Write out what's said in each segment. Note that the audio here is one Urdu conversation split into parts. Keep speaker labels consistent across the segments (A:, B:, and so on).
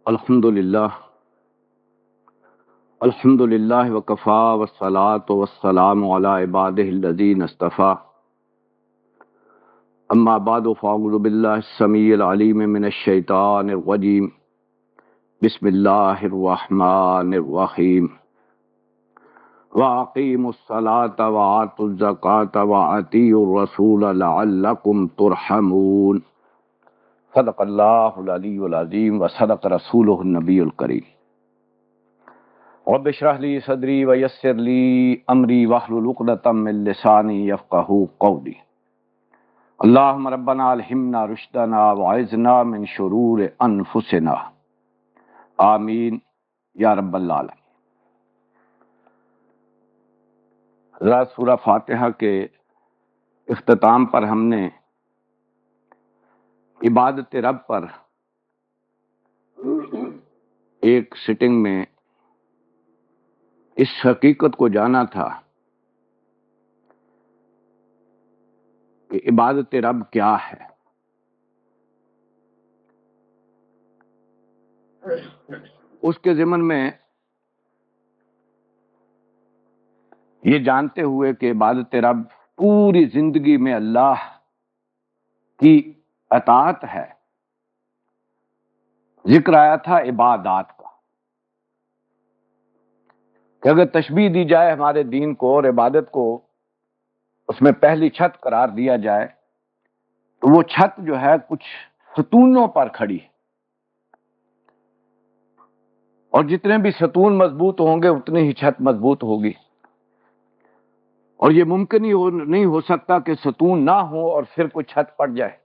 A: الحمدللہ الحمدللہ وکفا والصلاة والسلام علی عبادہ الذین اصطفیٰ اما بعد فاعوذ باللہ السمیع العلیم من الشیطان الرجیم بسم اللہ الرحمن الرحیم وَأَقِيمُوا الصَّلَاةَ وَآتُوا الزَّكَاةَ وَأَطِيعُوا الرَّسُولَ لَعَلَّكُمْ تُرْحَمُونَ صدق اللہ العلی العظیم وصدق رسولہ النبی الکریم رب اشرح لی صدری ویسر لی امری واحلل عقدۃ من لسانی یفقہوا قولی اللہم ربنا الہمنا رشدنا وعذنا من شرور انفسنا آمین یا رب العالمین۔ حضرات، سورہ فاتحہ کے اختتام پر ہم نے عبادت رب پر ایک سٹنگ میں اس حقیقت کو جانا تھا کہ عبادت رب کیا ہے۔ اس کے ضمن میں یہ جانتے ہوئے کہ عبادت رب پوری زندگی میں اللہ کی اطاعت ہے، ذکر آیا تھا عبادات کا، کہ اگر تشبیہ دی جائے ہمارے دین کو اور عبادت کو، اس میں پہلی چھت قرار دیا جائے تو وہ چھت جو ہے کچھ ستونوں پر کھڑی ہے، اور جتنے بھی ستون مضبوط ہوں گے اتنی ہی چھت مضبوط ہوگی، اور یہ ممکن ہی نہیں ہو سکتا کہ ستون نہ ہو اور پھر کوئی چھت پڑ جائے۔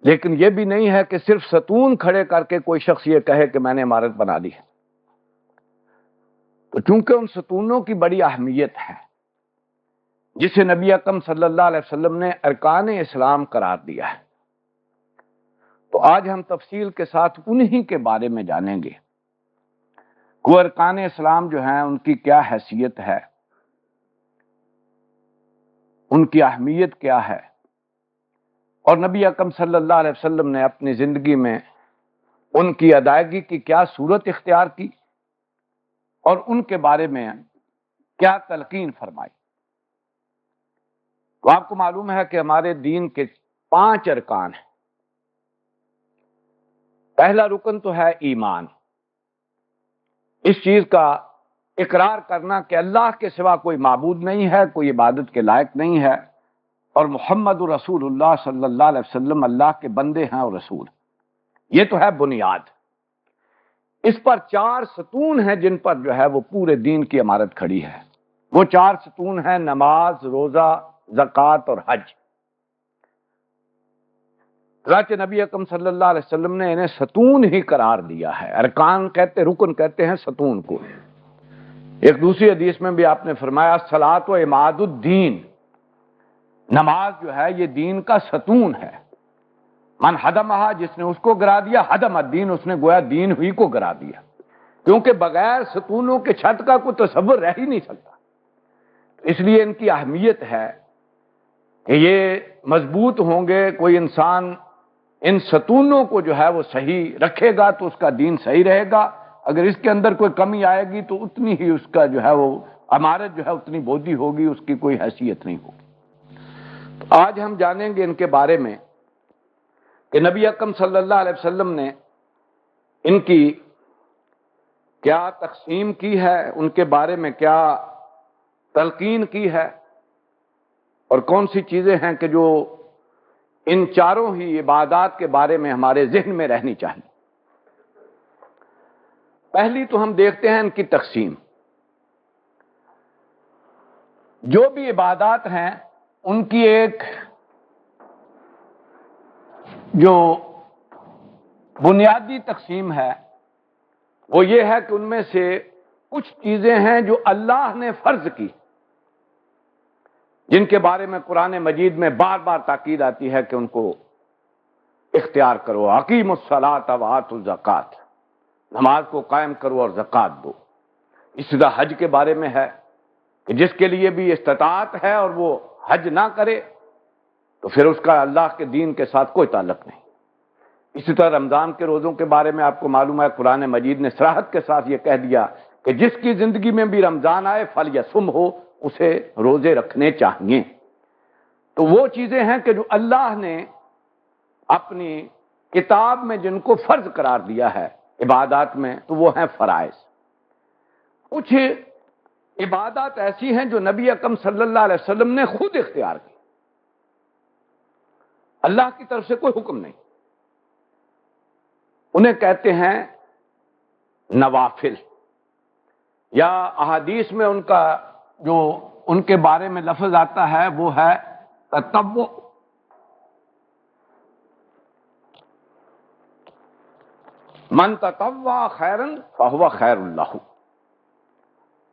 A: لیکن یہ بھی نہیں ہے کہ صرف ستون کھڑے کر کے کوئی شخص یہ کہے کہ میں نے عمارت بنا دی ہے۔ تو چونکہ ان ستونوں کی بڑی اہمیت ہے، جسے نبی اکرم صلی اللہ علیہ وسلم نے ارکان اسلام قرار دیا ہے، تو آج ہم تفصیل کے ساتھ انہی کے بارے میں جانیں گے۔ وہ ارکان اسلام جو ہیں ان کی کیا حیثیت ہے، ان کی اہمیت کیا ہے، اور نبی اکرم صلی اللہ علیہ وسلم نے اپنی زندگی میں ان کی ادائیگی کی کیا صورت اختیار کی، اور ان کے بارے میں کیا تلقین فرمائی۔ تو آپ کو معلوم ہے کہ ہمارے دین کے 5 ارکان ہیں۔ پہلا رکن تو ہے ایمان، اس چیز کا اقرار کرنا کہ اللہ کے سوا کوئی معبود نہیں ہے، کوئی عبادت کے لائق نہیں ہے، اور محمد رسول اللہ صلی اللہ علیہ وسلم اللہ کے بندے ہیں اور رسول۔ یہ تو ہے بنیاد۔ اس پر 4 ستون ہیں جن پر جو ہے وہ پورے دین کی عمارت کھڑی ہے۔ وہ 4 ستون ہیں نماز، روزہ، زکوٰۃ اور حج۔ چنانچہ نبی اکرم صلی اللہ علیہ وسلم نے انہیں ستون ہی قرار دیا ہے۔ ارکان کہتے، رکن کہتے ہیں ستون کو۔ ایک دوسری حدیث میں بھی آپ نے فرمایا الصلاۃ عماد الدین، نماز جو ہے یہ دین کا ستون ہے۔ من ہدمہا، جس نے اس کو گرا دیا، ہدم الدین، اس نے گویا دین ہی کو گرا دیا، کیونکہ بغیر ستونوں کے چھت کا کوئی تصور رہ ہی نہیں سکتا۔ اس لیے ان کی اہمیت ہے کہ یہ مضبوط ہوں گے، کوئی انسان ان ستونوں کو جو ہے وہ صحیح رکھے گا تو اس کا دین صحیح رہے گا۔ اگر اس کے اندر کوئی کمی آئے گی تو اتنی ہی اس کا جو ہے وہ عمارت جو ہے اتنی بودھی ہوگی، اس کی کوئی حیثیت نہیں ہوگی۔ آج ہم جانیں گے ان کے بارے میں کہ نبی اکرم صلی اللہ علیہ وسلم نے ان کی کیا تقسیم کی ہے، ان کے بارے میں کیا تلقین کی ہے، اور کون سی چیزیں ہیں کہ جو ان چاروں ہی عبادات کے بارے میں ہمارے ذہن میں رہنی چاہیے۔ پہلی تو ہم دیکھتے ہیں ان کی تقسیم۔ جو بھی عبادات ہیں ان کی ایک جو بنیادی تقسیم ہے وہ یہ ہے کہ ان میں سے کچھ چیزیں ہیں جو اللہ نے فرض کی، جن کے بارے میں قرآن مجید میں بار بار تاکید آتی ہے کہ ان کو اختیار کرو۔ اقیموا الصلاۃ وآتوا الزکاۃ، نماز کو قائم کرو اور زکوٰۃ دو۔ اسی طرح حج کے بارے میں ہے کہ جس کے لیے بھی استطاعت ہے اور وہ حج نہ کرے تو پھر اس کا اللہ کے دین کے ساتھ کوئی تعلق نہیں۔ اسی طرح رمضان کے روزوں کے بارے میں آپ کو معلوم ہے قرآن مجید نے صراحت کے ساتھ یہ کہہ دیا کہ جس کی زندگی میں بھی رمضان آئے فلیصم ہو، اسے روزے رکھنے چاہیے۔ تو وہ چیزیں ہیں کہ جو اللہ نے اپنی کتاب میں جن کو فرض قرار دیا ہے عبادات میں، تو وہ ہیں فرائض۔ کچھ عبادات ایسی ہیں جو نبی اکرم صلی اللہ علیہ وسلم نے خود اختیار کی، اللہ کی طرف سے کوئی حکم نہیں، انہیں کہتے ہیں نوافل، یا احادیث میں ان کا جو ان کے بارے میں لفظ آتا ہے وہ ہے تطوع۔ من تطوع خیرا فہو خیر اللہ،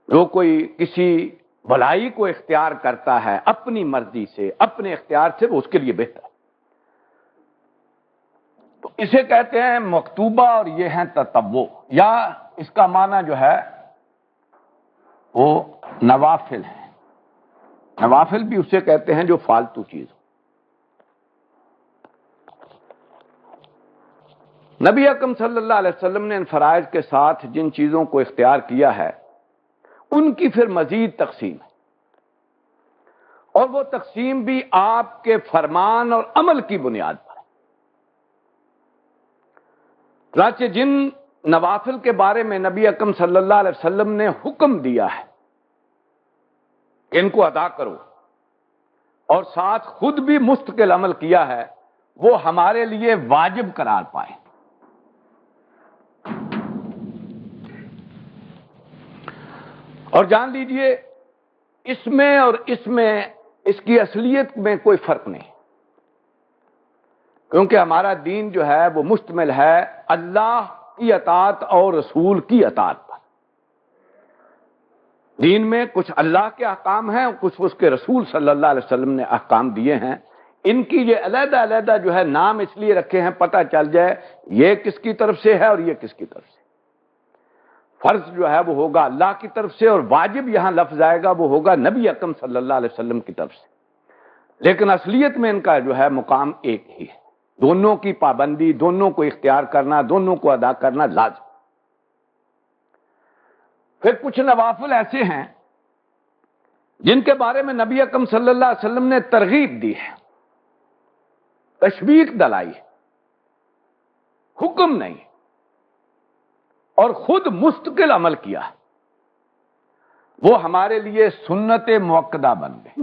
A: جو کوئی کسی بھلائی کو اختیار کرتا ہے اپنی مرضی سے، اپنے اختیار سے، وہ اس کے لیے بہتر ہے۔ تو اسے کہتے ہیں مکتوبہ، اور یہ ہیں تطوع، یا اس کا معنی جو ہے وہ نوافل ہے۔ نوافل بھی اسے کہتے ہیں جو فالتو چیز۔ نبی اکرم صلی اللہ علیہ وسلم نے ان فرائض کے ساتھ جن چیزوں کو اختیار کیا ہے ان کی پھر مزید تقسیم ہے، اور وہ تقسیم بھی آپ کے فرمان اور عمل کی بنیاد پر ہے۔ چنانچہ جن نوافل کے بارے میں نبی اکرم صلی اللہ علیہ وسلم نے حکم دیا ہے کہ ان کو ادا کرو، اور ساتھ خود بھی مستقل عمل کیا ہے، وہ ہمارے لیے واجب قرار پائے۔ اور جان لیجئے اس میں اور اس کی اصلیت میں کوئی فرق نہیں، کیونکہ ہمارا دین جو ہے وہ مشتمل ہے اللہ کی اطاعت اور رسول کی اطاعت پر۔ دین میں کچھ اللہ کے احکام ہیں اور کچھ اس کے رسول صلی اللہ علیہ وسلم نے احکام دیے ہیں۔ ان کی یہ علیحدہ علیحدہ جو ہے نام اس لیے رکھے ہیں پتہ چل جائے یہ کس کی طرف سے ہے اور یہ کس کی طرف سے۔ فرض جو ہے وہ ہوگا اللہ کی طرف سے، اور واجب یہاں لفظ آئے گا وہ ہوگا نبی اکرم صلی اللہ علیہ وسلم کی طرف سے، لیکن اصلیت میں ان کا جو ہے مقام ایک ہی ہے۔ دونوں کی پابندی، دونوں کو اختیار کرنا، دونوں کو ادا کرنا لازم۔ پھر کچھ نوافل ایسے ہیں جن کے بارے میں نبی اکرم صلی اللہ علیہ وسلم نے ترغیب دی ہے، تشویق دلائی ہے، حکم نہیں، اور خود مستقل عمل کیا، وہ ہمارے لیے سنت موقدہ بن گئے۔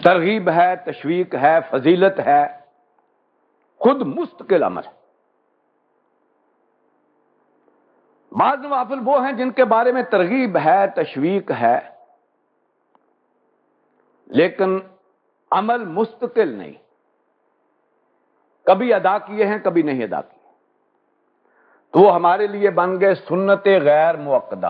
A: ترغیب ہے، تشویق ہے، فضیلت ہے، خود مستقل عمل ہے۔ بعض نوافل وہ ہیں جن کے بارے میں ترغیب ہے، تشویق ہے، لیکن عمل مستقل نہیں، کبھی ادا کیے ہیں کبھی نہیں ادا کیے، تو وہ ہمارے لیے بن گئے سنت غیر موقدہ۔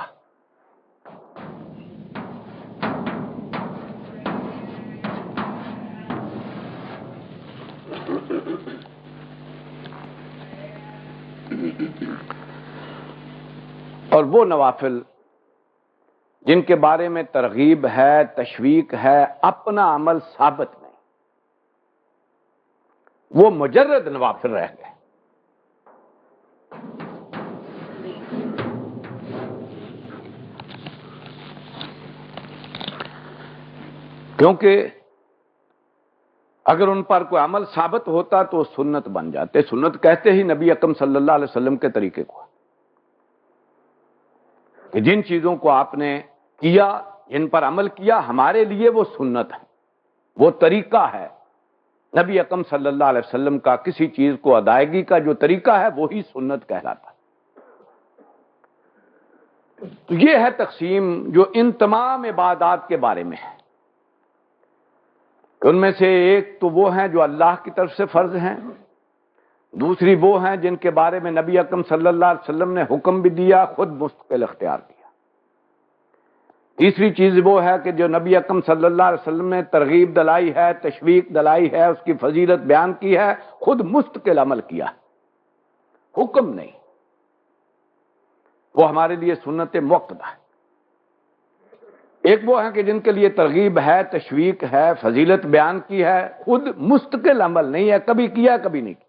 A: اور وہ نوافل جن کے بارے میں ترغیب ہے، تشویق ہے، اپنا عمل ثابت نہیں، وہ مجرد نوافل رہ گئے۔ کیونکہ اگر ان پر کوئی عمل ثابت ہوتا تو سنت بن جاتے۔ سنت کہتے ہی نبی اکرم صلی اللہ علیہ وسلم کے طریقے کو، کہ جن چیزوں کو آپ نے کیا، جن پر عمل کیا، ہمارے لیے وہ سنت ہے، وہ طریقہ ہے نبی اکرم صلی اللہ علیہ وسلم کا۔ کسی چیز کو ادائیگی کا جو طریقہ ہے وہی سنت کہلاتا ہے۔ تو یہ ہے تقسیم جو ان تمام عبادات کے بارے میں ہے۔ ان میں سے ایک تو وہ ہیں جو اللہ کی طرف سے فرض ہیں، دوسری وہ ہیں جن کے بارے میں نبی اکرم صلی اللہ علیہ وسلم نے حکم بھی دیا، خود مستقل اختیار کیا، تیسری چیز وہ ہے کہ جو نبی اکرم صلی اللہ علیہ وسلم نے ترغیب دلائی ہے، تشویق دلائی ہے، اس کی فضیلت بیان کی ہے، خود مستقل عمل کیا، حکم نہیں، وہ ہمارے لیے سنت موقدہ ہے۔ ایک وہ ہیں کہ جن کے لیے ترغیب ہے، تشویق ہے، فضیلت بیان کی ہے، خود مستقل عمل نہیں ہے، کبھی کیا کبھی نہیں کیا،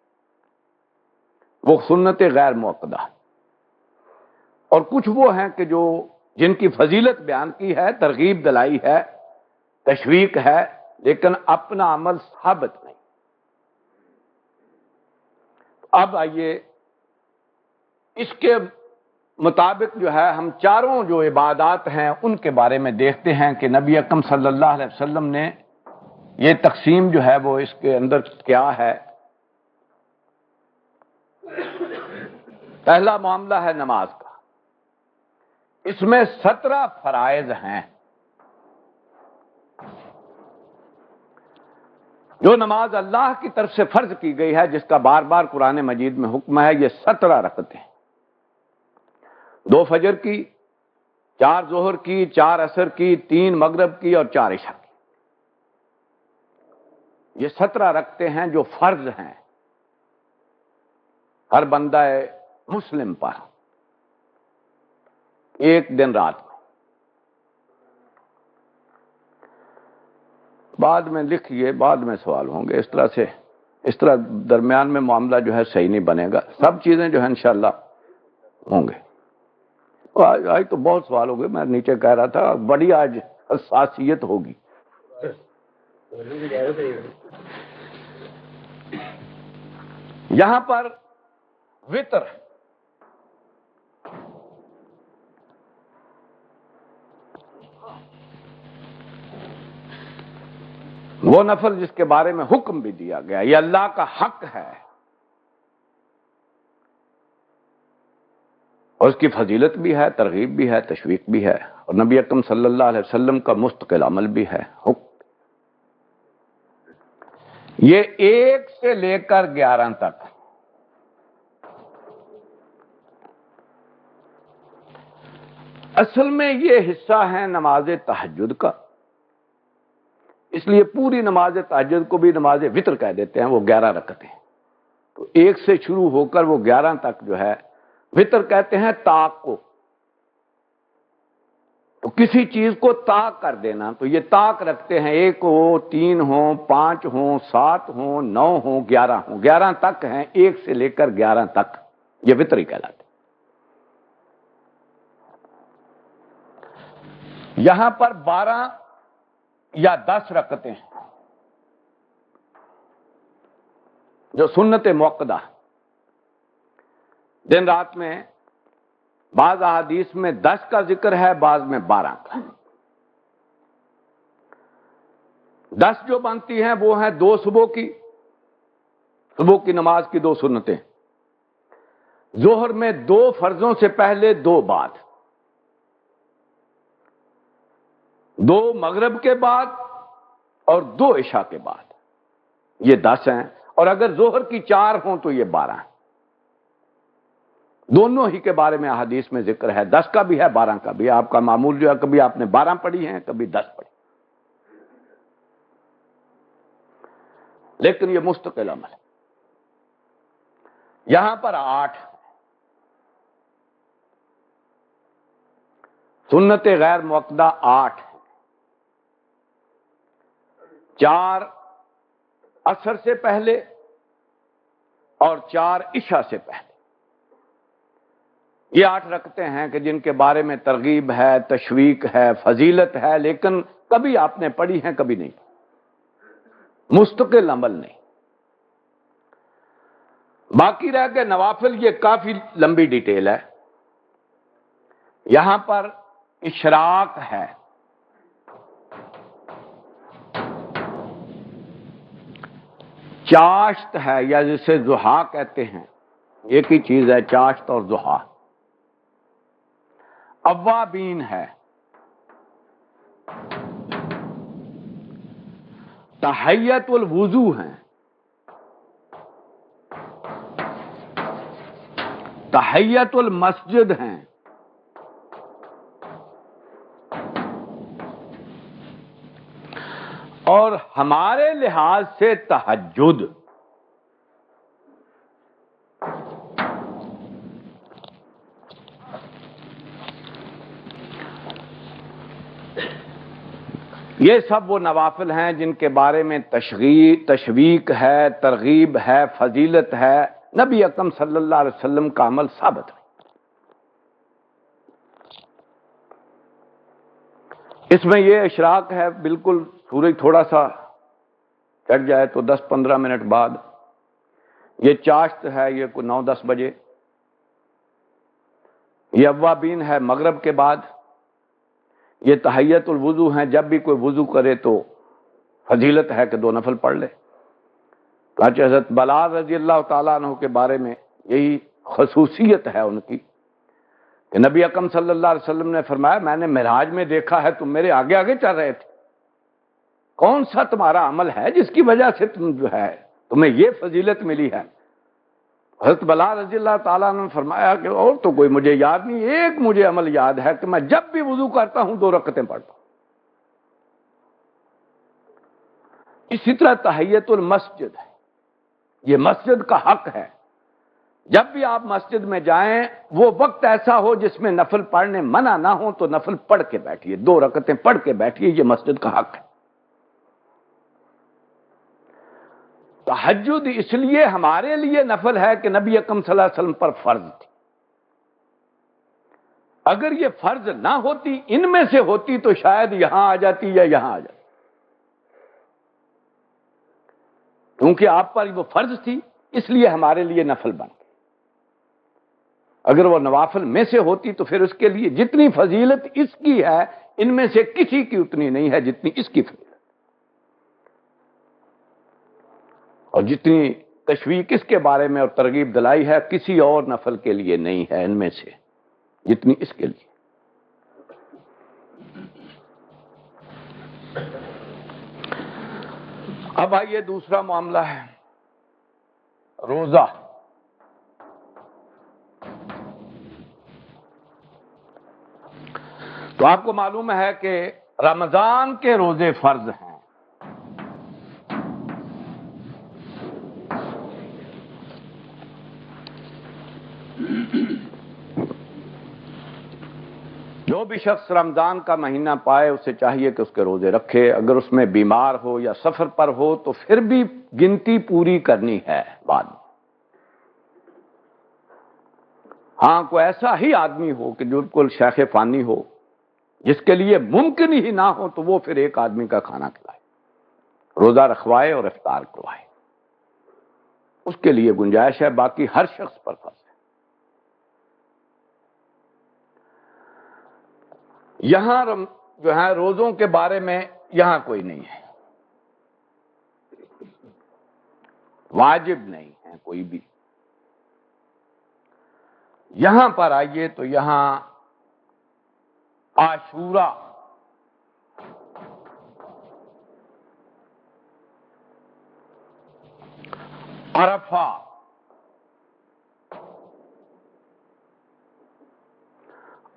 A: وہ سنت غیر مؤکدہ۔ اور کچھ وہ ہیں کہ جو جن کی فضیلت بیان کی ہے، ترغیب دلائی ہے، تشویق ہے، لیکن اپنا عمل ثابت نہیں۔ اب آئیے اس کے مطابق جو ہے ہم چاروں جو عبادات ہیں ان کے بارے میں دیکھتے ہیں کہ نبی اکرم صلی اللہ علیہ وسلم نے یہ تقسیم جو ہے وہ اس کے اندر کیا ہے۔ پہلا معاملہ ہے نماز کا، اس میں 17 فرائض ہیں۔ جو نماز اللہ کی طرف سے فرض کی گئی ہے، جس کا بار بار قرآن مجید میں حکم ہے، یہ 17 رکعتیں ہیں، 2 فجر کی، 4 ظہر کی، 4 عصر کی، 3 مغرب کی اور 4 عشاء کی۔ یہ 17 رکعتیں ہیں جو فرض ہیں ہر بندہ مسلم پر ایک دن رات میں۔ بعد میں لکھیے، بعد میں سوال ہوں گے، اس طرح درمیان میں معاملہ جو ہے صحیح نہیں بنے گا، سب چیزیں جو ہے انشاءاللہ ہوں گے۔ آج تو بہت سوال ہو گئے، میں نیچے کہہ رہا تھا بڑی آج حساسیت ہوگی۔ یہاں پر وطر وہ نفل جس کے بارے میں حکم بھی دیا گیا، یہ اللہ کا حق ہے اور اس کی فضیلت بھی ہے، ترغیب بھی ہے، تشویق بھی ہے، اور نبی اکرم صلی اللہ علیہ وسلم کا مستقل عمل بھی ہے، حکم۔ یہ 1 سے لے کر 11 تک اصل میں یہ حصہ ہے نماز تہجد کا، اس لیے پوری نماز تہجد کو بھی نماز وطر کہہ دیتے ہیں، وہ 11 رکعتیں ہیں۔ تو 1 سے شروع ہو کر وہ 11 تک جو ہے وطر کہتے ہیں طاق کو۔ تو کسی چیز کو طاق کر دینا، تو یہ طاق رکھتے ہیں، 1 ہو، 3 ہو، 5 ہوں، 7 ہوں، 9 ہوں، 11 ہوں، 11 تک ہیں، 1 سے لے کر 11 تک یہ وطر ہی کہلاتے ہیں۔ یہاں پر 12 یا 10 رکعتیں ہیں جو سنت مؤکدہ، دن رات میں بعض احادیث میں 10 کا ذکر ہے، بعض میں 12 کا۔ 10 جو بنتی ہیں وہ ہیں 2 صبح کی نماز کی 2 سنتیں، ظہر میں 2 فرضوں سے پہلے، 2 بعد، 2 مغرب کے بعد اور 2 عشاء کے بعد، یہ 10 ہیں۔ اور اگر ظہر کی 4 ہوں تو یہ 12 ہیں۔ دونوں ہی کے بارے میں احادیث میں ذکر ہے، 10 کا بھی ہے، 12 کا بھی ہے۔ آپ کا معمول جو ہے کبھی آپ نے 12 پڑھی ہیں، کبھی 10 پڑھی، لیکن یہ مستقل عمل ہے۔ یہاں پر 8 سنت غیر مؤکدہ 8 ہیں، 4 عصر سے پہلے اور 4 عشاء سے پہلے۔ یہ 8 رکعتیں ہیں کہ جن کے بارے میں ترغیب ہے، تشویق ہے، فضیلت ہے، لیکن کبھی آپ نے پڑھی ہیں، کبھی نہیں، مستقل عمل نہیں۔ باقی رہ گئے نوافل، یہ کافی لمبی ڈیٹیل ہے۔ یہاں پر اشراق ہے، چاشت ہے، یا جسے ضحیٰ کہتے ہیں، ایک ہی چیز ہے چاشت اور ضحیٰ۔ اوابین ہے، تحیت الوضو ہیں، تحیت المسجد ہیں، اور ہمارے لحاظ سے تہجد۔ یہ سب وہ نوافل ہیں جن کے بارے میں تشویق ہے، ترغیب ہے، فضیلت ہے، نبی اکرم صلی اللہ علیہ وسلم کا عمل ثابت ہے۔ اس میں یہ اشراق ہے، بالکل سورج تھوڑا سا چڑھ جائے تو 10-15 منٹ بعد، یہ چاشت ہے، یہ کوئی 9-10 بجے، یہ اوابین ہے مغرب کے بعد، یہ تحیت الوضو ہیں، جب بھی کوئی وضو کرے تو فضیلت ہے کہ 2 نفل پڑھ لے۔ چنانچہ حضرت بلال رضی اللہ تعالیٰ عنہ کے بارے میں یہی خصوصیت ہے ان کی کہ نبی اکرم صلی اللہ علیہ وسلم نے فرمایا میں نے معراج میں دیکھا ہے تم میرے آگے آگے چل رہے تھے، کون سا تمہارا عمل ہے جس کی وجہ سے تم جو ہے تمہیں یہ فضیلت ملی ہے؟ حضرت بلال رضی اللہ تعالیٰ عنہ نے فرمایا کہ اور تو کوئی مجھے یاد نہیں، ایک مجھے عمل یاد ہے کہ میں جب بھی وضو کرتا ہوں 2 رکعتیں پڑھتا ہوں۔ اسی طرح تحیت المسجد ہے، یہ مسجد کا حق ہے، جب بھی آپ مسجد میں جائیں وہ وقت ایسا ہو جس میں نفل پڑھنے منع نہ ہو تو نفل پڑھ کے بیٹھیے، 2 رکعتیں پڑھ کے بیٹھیے، یہ مسجد کا حق ہے۔ تہجد اس لیے ہمارے لیے نفل ہے کہ نبی اکرم صلی اللہ علیہ وسلم پر فرض تھی، اگر یہ فرض نہ ہوتی، ان میں سے ہوتی تو شاید یہاں آ جاتی یا یہاں آ جاتی، کیونکہ آپ پر وہ فرض تھی اس لیے ہمارے لیے نفل بن گئی۔ اگر وہ نوافل میں سے ہوتی تو پھر اس کے لیے جتنی فضیلت اس کی ہے ان میں سے کسی کی اتنی نہیں ہے جتنی اس کی فضیلت، اور جتنی تشویق اس کے بارے میں اور ترغیب دلائی ہے کسی اور نفل کے لیے نہیں ہے ان میں سے جتنی اس کے لیے۔ اب آئیے دوسرا معاملہ ہے روزہ۔ تو آپ کو معلوم ہے کہ رمضان کے روزے فرض ہیں، جو بھی شخص رمضان کا مہینہ پائے اسے چاہیے کہ اس کے روزے رکھے، اگر اس میں بیمار ہو یا سفر پر ہو تو پھر بھی گنتی پوری کرنی ہے بعد میں۔ ہاں کوئی ایسا ہی آدمی ہو کہ جو بالکل شیخ فانی ہو جس کے لیے ممکن ہی نہ ہو تو وہ پھر ایک آدمی کا کھانا کھلائے، روزہ رکھوائے اور افطار کروائے، اس کے لیے گنجائش ہے، باقی ہر شخص پر فرض ہے۔ یہاں جو ہے روزوں کے بارے میں یہاں کوئی نہیں ہے، واجب نہیں ہے کوئی بھی۔ یہاں پر آئیے تو یہاں عاشورہ، عرفہ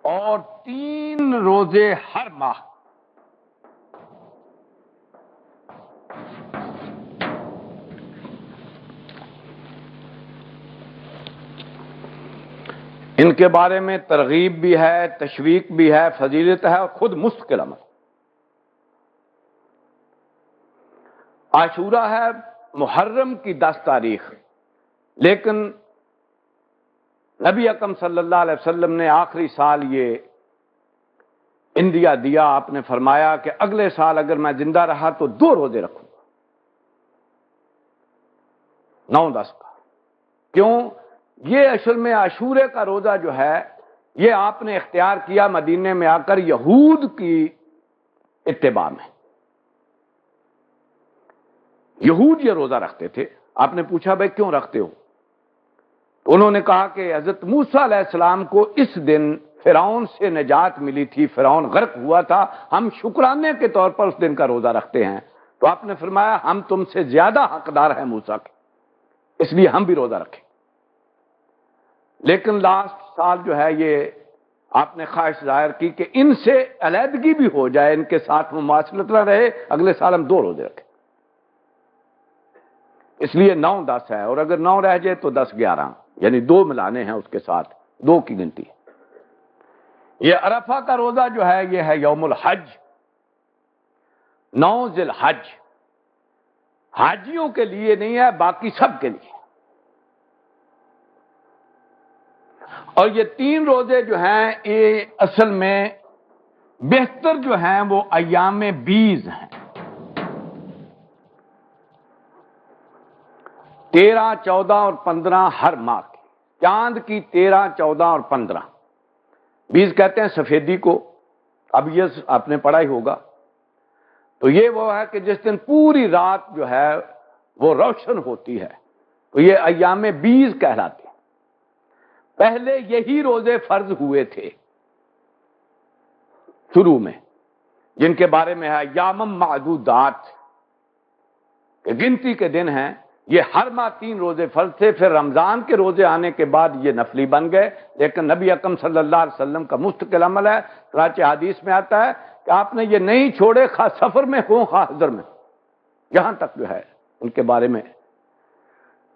A: اور 3 روزے ہر ماہ، ان کے بارے میں ترغیب بھی ہے، تشویق بھی ہے، فضیلت ہے اور خود مستقل عمل۔ عاشورہ ہے محرم کی 10 تاریخ، لیکن نبی اکرم صلی اللہ علیہ وسلم نے آخری سال یہ اندیا دیا، آپ نے فرمایا کہ اگلے سال اگر میں زندہ رہا تو 2 روزے رکھوں گا 9-10 کا۔ کیوں؟ یہ اصل میں عاشورے کا روزہ جو ہے یہ آپ نے اختیار کیا مدینے میں آ کر یہود کی اتباع میں، یہود یہ روزہ رکھتے تھے۔ آپ نے پوچھا بھائی کیوں رکھتے ہو؟ تو انہوں نے کہا کہ حضرت موسیٰ علیہ السلام کو اس دن فرعون سے نجات ملی تھی، فرعون غرق ہوا تھا، ہم شکرانے کے طور پر اس دن کا روزہ رکھتے ہیں۔ تو آپ نے فرمایا ہم تم سے زیادہ حقدار ہیں موسیٰ کے، اس لیے ہم بھی روزہ رکھیں۔ لیکن لاسٹ سال جو ہے یہ آپ نے خواہش ظاہر کی کہ ان سے علیحدگی بھی ہو جائے، ان کے ساتھ مماثلت نہ رہے، اگلے سال ہم 2 روزے رکھیں، اس لیے 9-10 ہے، اور اگر 9 رہ جائے تو 10-11، یعنی 2 ملانے ہیں اس کے ساتھ، 2 کی گنتی۔ یہ عرفہ کا روزہ جو ہے یہ ہے یوم الحج، 9 ذی الحج حاجیوں کے لیے نہیں ہے، باقی سب کے لیے. اور یہ 3 روزے جو ہیں یہ اصل میں بہتر جو ہیں وہ ایام بیز ہیں. 13، 14 اور 15 ہر ماہ کی، چاند کی 13، 14 اور 15. بیز کہتے ہیں سفیدی کو، اب یہ آپ نے پڑھا ہی ہوگا. تو یہ وہ ہے کہ جس دن پوری رات جو ہے وہ روشن ہوتی ہے، تو یہ ایام بیز کہلاتے ہیں. پہلے یہی روزے فرض ہوئے تھے شروع میں، جن کے بارے میں ہے ایام معدودات، کہ گنتی کے دن ہیں. یہ ہر ماہ 3 روزے فرض تھے، پھر رمضان کے روزے آنے کے بعد یہ نفلی بن گئے. لیکن نبی اکرم صلی اللہ علیہ وسلم کا مستقل عمل ہے. چنانچہ حدیث میں آتا ہے کہ آپ نے یہ نہیں چھوڑے، خواہ سفر میں ہوں خواہ حضر میں. یہاں تک جو ہے ان کے بارے میں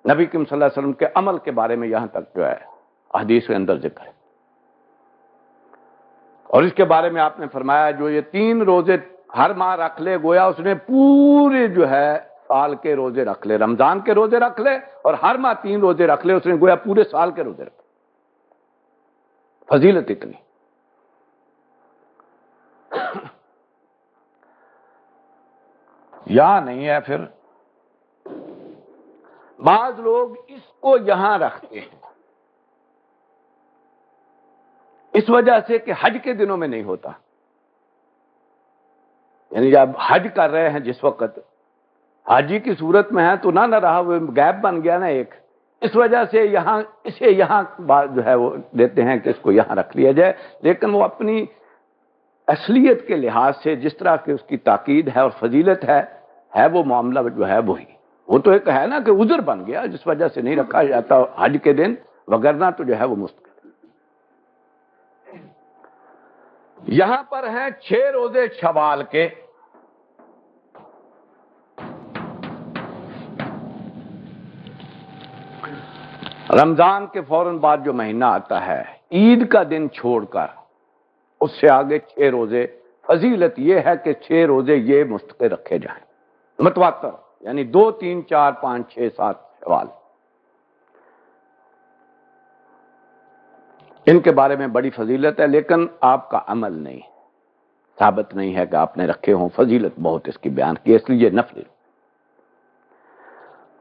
A: نبی اکرم صلی اللہ علیہ وسلم کے عمل کے بارے میں یہاں تک جو ہے حدیث کے اندر ذکر ہے. اور اس کے بارے میں آپ نے فرمایا جو یہ 3 روزے ہر ماہ رکھ لے، گویا اس نے پورے جو ہے سال کے روزے رکھ لے. رمضان کے روزے رکھ لے اور ہر ماہ 3 روزے رکھ لے، اس نے گویا پورے سال کے روزے رکھ لے. فضیلت اتنی. یہاں نہیں ہے. پھر بعض لوگ اس کو یہاں رکھتے ہیں اس وجہ سے کہ حج کے دنوں میں نہیں ہوتا. یعنی جب حج کر رہے ہیں جس وقت حاجی کی صورت میں ہے تو نہ رہا، وہ گیپ بن گیا نا ایک. اس وجہ سے یہاں اسے یہاں جو ہے وہ دیتے ہیں کہ اس کو یہاں رکھ لیا جائے. لیکن وہ اپنی اصلیت کے لحاظ سے جس طرح کی اس کی تاکید ہے اور فضیلت ہے وہ معاملہ جو ہے وہی. وہ تو ایک ہے نا کہ عذر بن گیا جس وجہ سے نہیں رکھا جاتا حج کے دن، وگرنہ تو جو ہے وہ مستقل. یہاں پر ہیں 6 روزے شوال کے. رمضان کے فوراً بعد جو مہینہ آتا ہے عید کا دن چھوڑ کر اس سے آگے 6 روزے. فضیلت یہ ہے کہ 6 روزے یہ مستقل رکھے جائیں متواتر، یعنی 2، 3، 4، 5، 6، 7 شوال. ان کے بارے میں بڑی فضیلت ہے، لیکن آپ کا عمل نہیں ثابت نہیں ہے کہ آپ نے رکھے ہوں. فضیلت بہت اس کی بیان کی، اس لیے نفلی.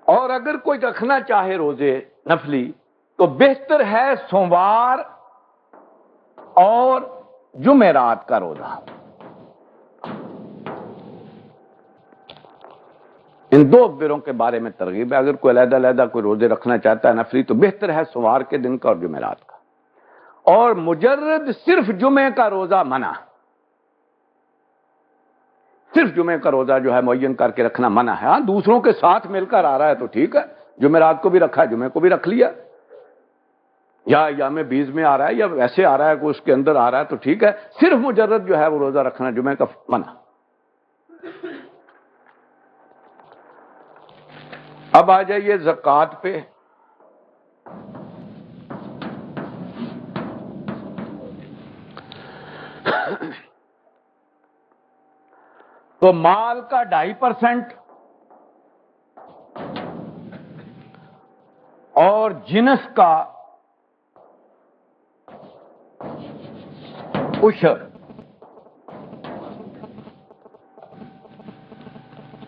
A: اور اگر کوئی رکھنا چاہے روزے نفلی تو بہتر ہے سوموار اور جمعرات کا روزہ. ان 2 دنوں کے بارے میں ترغیب ہے. اگر کوئی علیحدہ علیحدہ کوئی روزے رکھنا چاہتا ہے نفلی تو بہتر ہے سوموار کے دن کا اور جمعرات کا. اور مجرد صرف جمعے کا روزہ منع، صرف جمعے کا روزہ جو ہے معین کر کے رکھنا منع ہے. ہاں دوسروں کے ساتھ مل کر آ رہا ہے تو ٹھیک ہے، جمعرات کو بھی رکھا، جمعے کو بھی رکھ لیا، یا ایام بیز میں آ رہا ہے یا ویسے آ رہا ہے کوئی اس کے اندر آ رہا ہے تو ٹھیک ہے. صرف مجرد جو ہے وہ روزہ رکھنا جمعے کا منع. اب آ جائیے زکوٰۃ پہ. تو مال کا 2.5% اور جنس کا عشر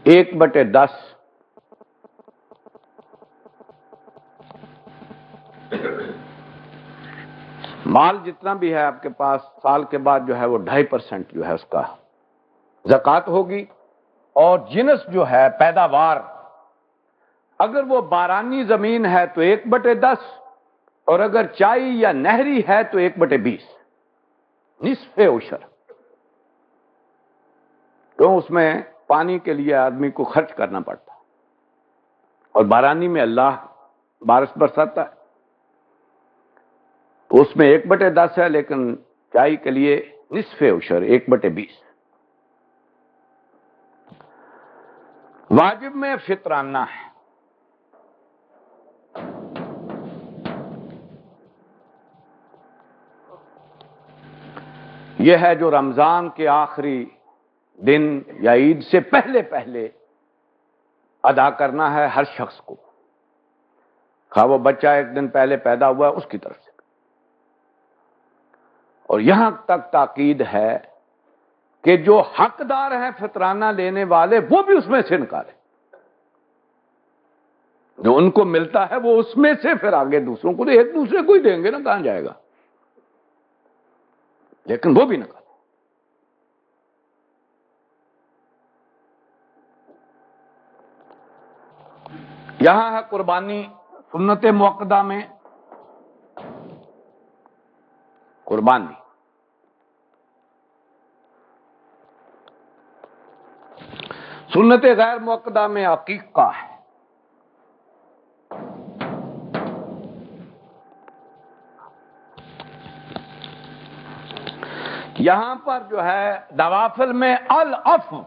A: 1/10. مال جتنا بھی ہے آپ کے پاس سال کے بعد جو ہے وہ 2.5% جو ہے اس کا زکوٰۃ ہوگی. اور جنس جو ہے پیداوار، اگر وہ بارانی زمین ہے تو 1/10، اور اگر چائی یا نہری ہے تو 1/20، نصف عشر. کیوں؟ اس میں پانی کے لیے آدمی کو خرچ کرنا پڑتا ہے، اور بارانی میں اللہ بارش برساتا ہے تو اس میں 1/10 ہے، لیکن چائی کے لیے نصف عشر 1/20. واجب میں فطرانہ ہے. یہ ہے جو رمضان کے آخری دن یا عید سے پہلے پہلے ادا کرنا ہے ہر شخص کو، خواہ وہ بچہ ایک دن پہلے پیدا ہوا ہے اس کی طرف سے۔ اور یہاں تک تاکید ہے کہ جو حقدار ہیں فطرانہ لینے والے وہ بھی اس میں سے نکالیں، جو ان کو ملتا ہے وہ اس میں سے پھر آگے دوسروں کو، ایک دوسرے کو ہی دیں گے نا، کہاں جائے گا، لیکن وہ بھی نکالیں۔ یہاں ہے قربانی سنت موقدہ میں قربانی، سنت غیر موقدہ میں عقیقہ ہے۔ یہاں پر جو ہے نوافل میں العفو،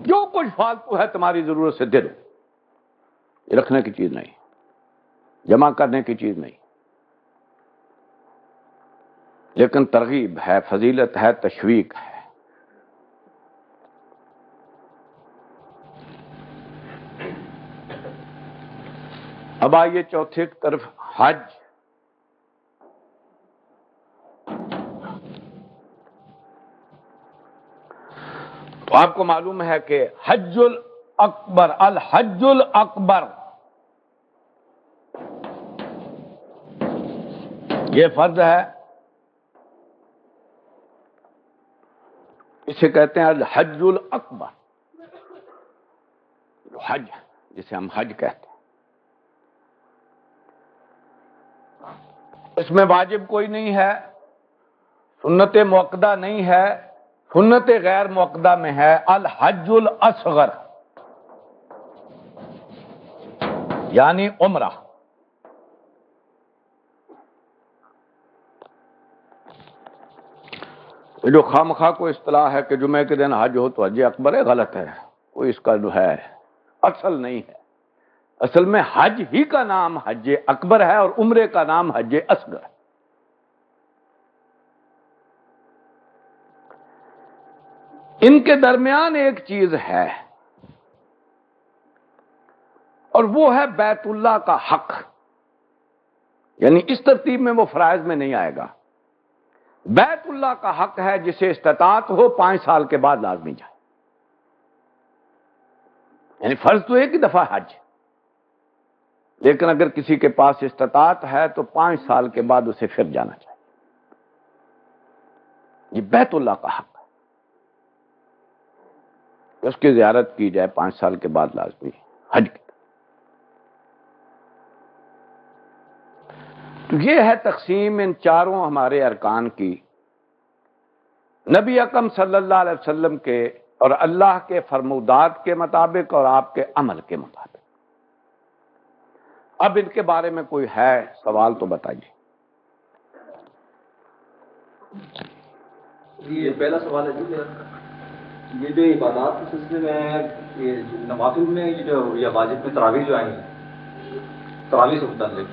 A: جو کچھ فالتو ہے تمہاری ضرورت سے دے دو، یہ رکھنے کی چیز نہیں، جمع کرنے کی چیز نہیں، لیکن ترغیب ہے، فضیلت ہے، تشویق ہے۔ اب آئیے چوتھے کی طرف، حج۔ تو آپ کو معلوم ہے کہ حج الاکبر، الحج الاکبر، یہ فرض ہے، اسے کہتے ہیں الحج الاکبر، جو حج جسے ہم حج کہتے ہیں۔ اس میں واجب کوئی نہیں ہے، سنت موقدہ نہیں ہے، سنت غیر موقدہ میں ہے الحج الاصغر، یعنی عمرہ۔ جو خواہ مخواہ کو اصطلاح ہے کہ جمعے کے دن حج ہو تو حج اکبر ہے، غلط ہے، کوئی اس کا جو ہے اصل نہیں ہے۔ اصل میں حج ہی کا نام حج اکبر ہے اور عمرے کا نام حج اصغر ہے۔ ان کے درمیان ایک چیز ہے اور وہ ہے بیت اللہ کا حق، یعنی اس ترتیب میں وہ فرائض میں نہیں آئے گا۔ بیت اللہ کا حق ہے جسے استطاعت ہو 5 سال کے بعد لازمی جائے، یعنی فرض تو ایک ہی دفعہ حج، لیکن اگر کسی کے پاس استطاعت ہے تو 5 سال کے بعد اسے پھر جانا چاہیے۔ یہ بیت اللہ کا حق ہے کہ اس کی زیارت کی جائے 5 سال کے بعد لازمی حج کی۔ تو یہ ہے تقسیم ان چاروں ہمارے ارکان کی، نبی اکرم صلی اللہ علیہ وسلم کے اور اللہ کے فرمودات کے مطابق اور آپ کے عمل کے مطابق۔ اب ان کے بارے میں کوئی ہے سوال تو بتائیے۔
B: یہ پہلا سوال ہے جی، یہ جو عبادات کے سلسلے میں یہ نوافل میں یہ جو یا واجب میں تراویح جو آئی ہیں، تراویح سے متعلق،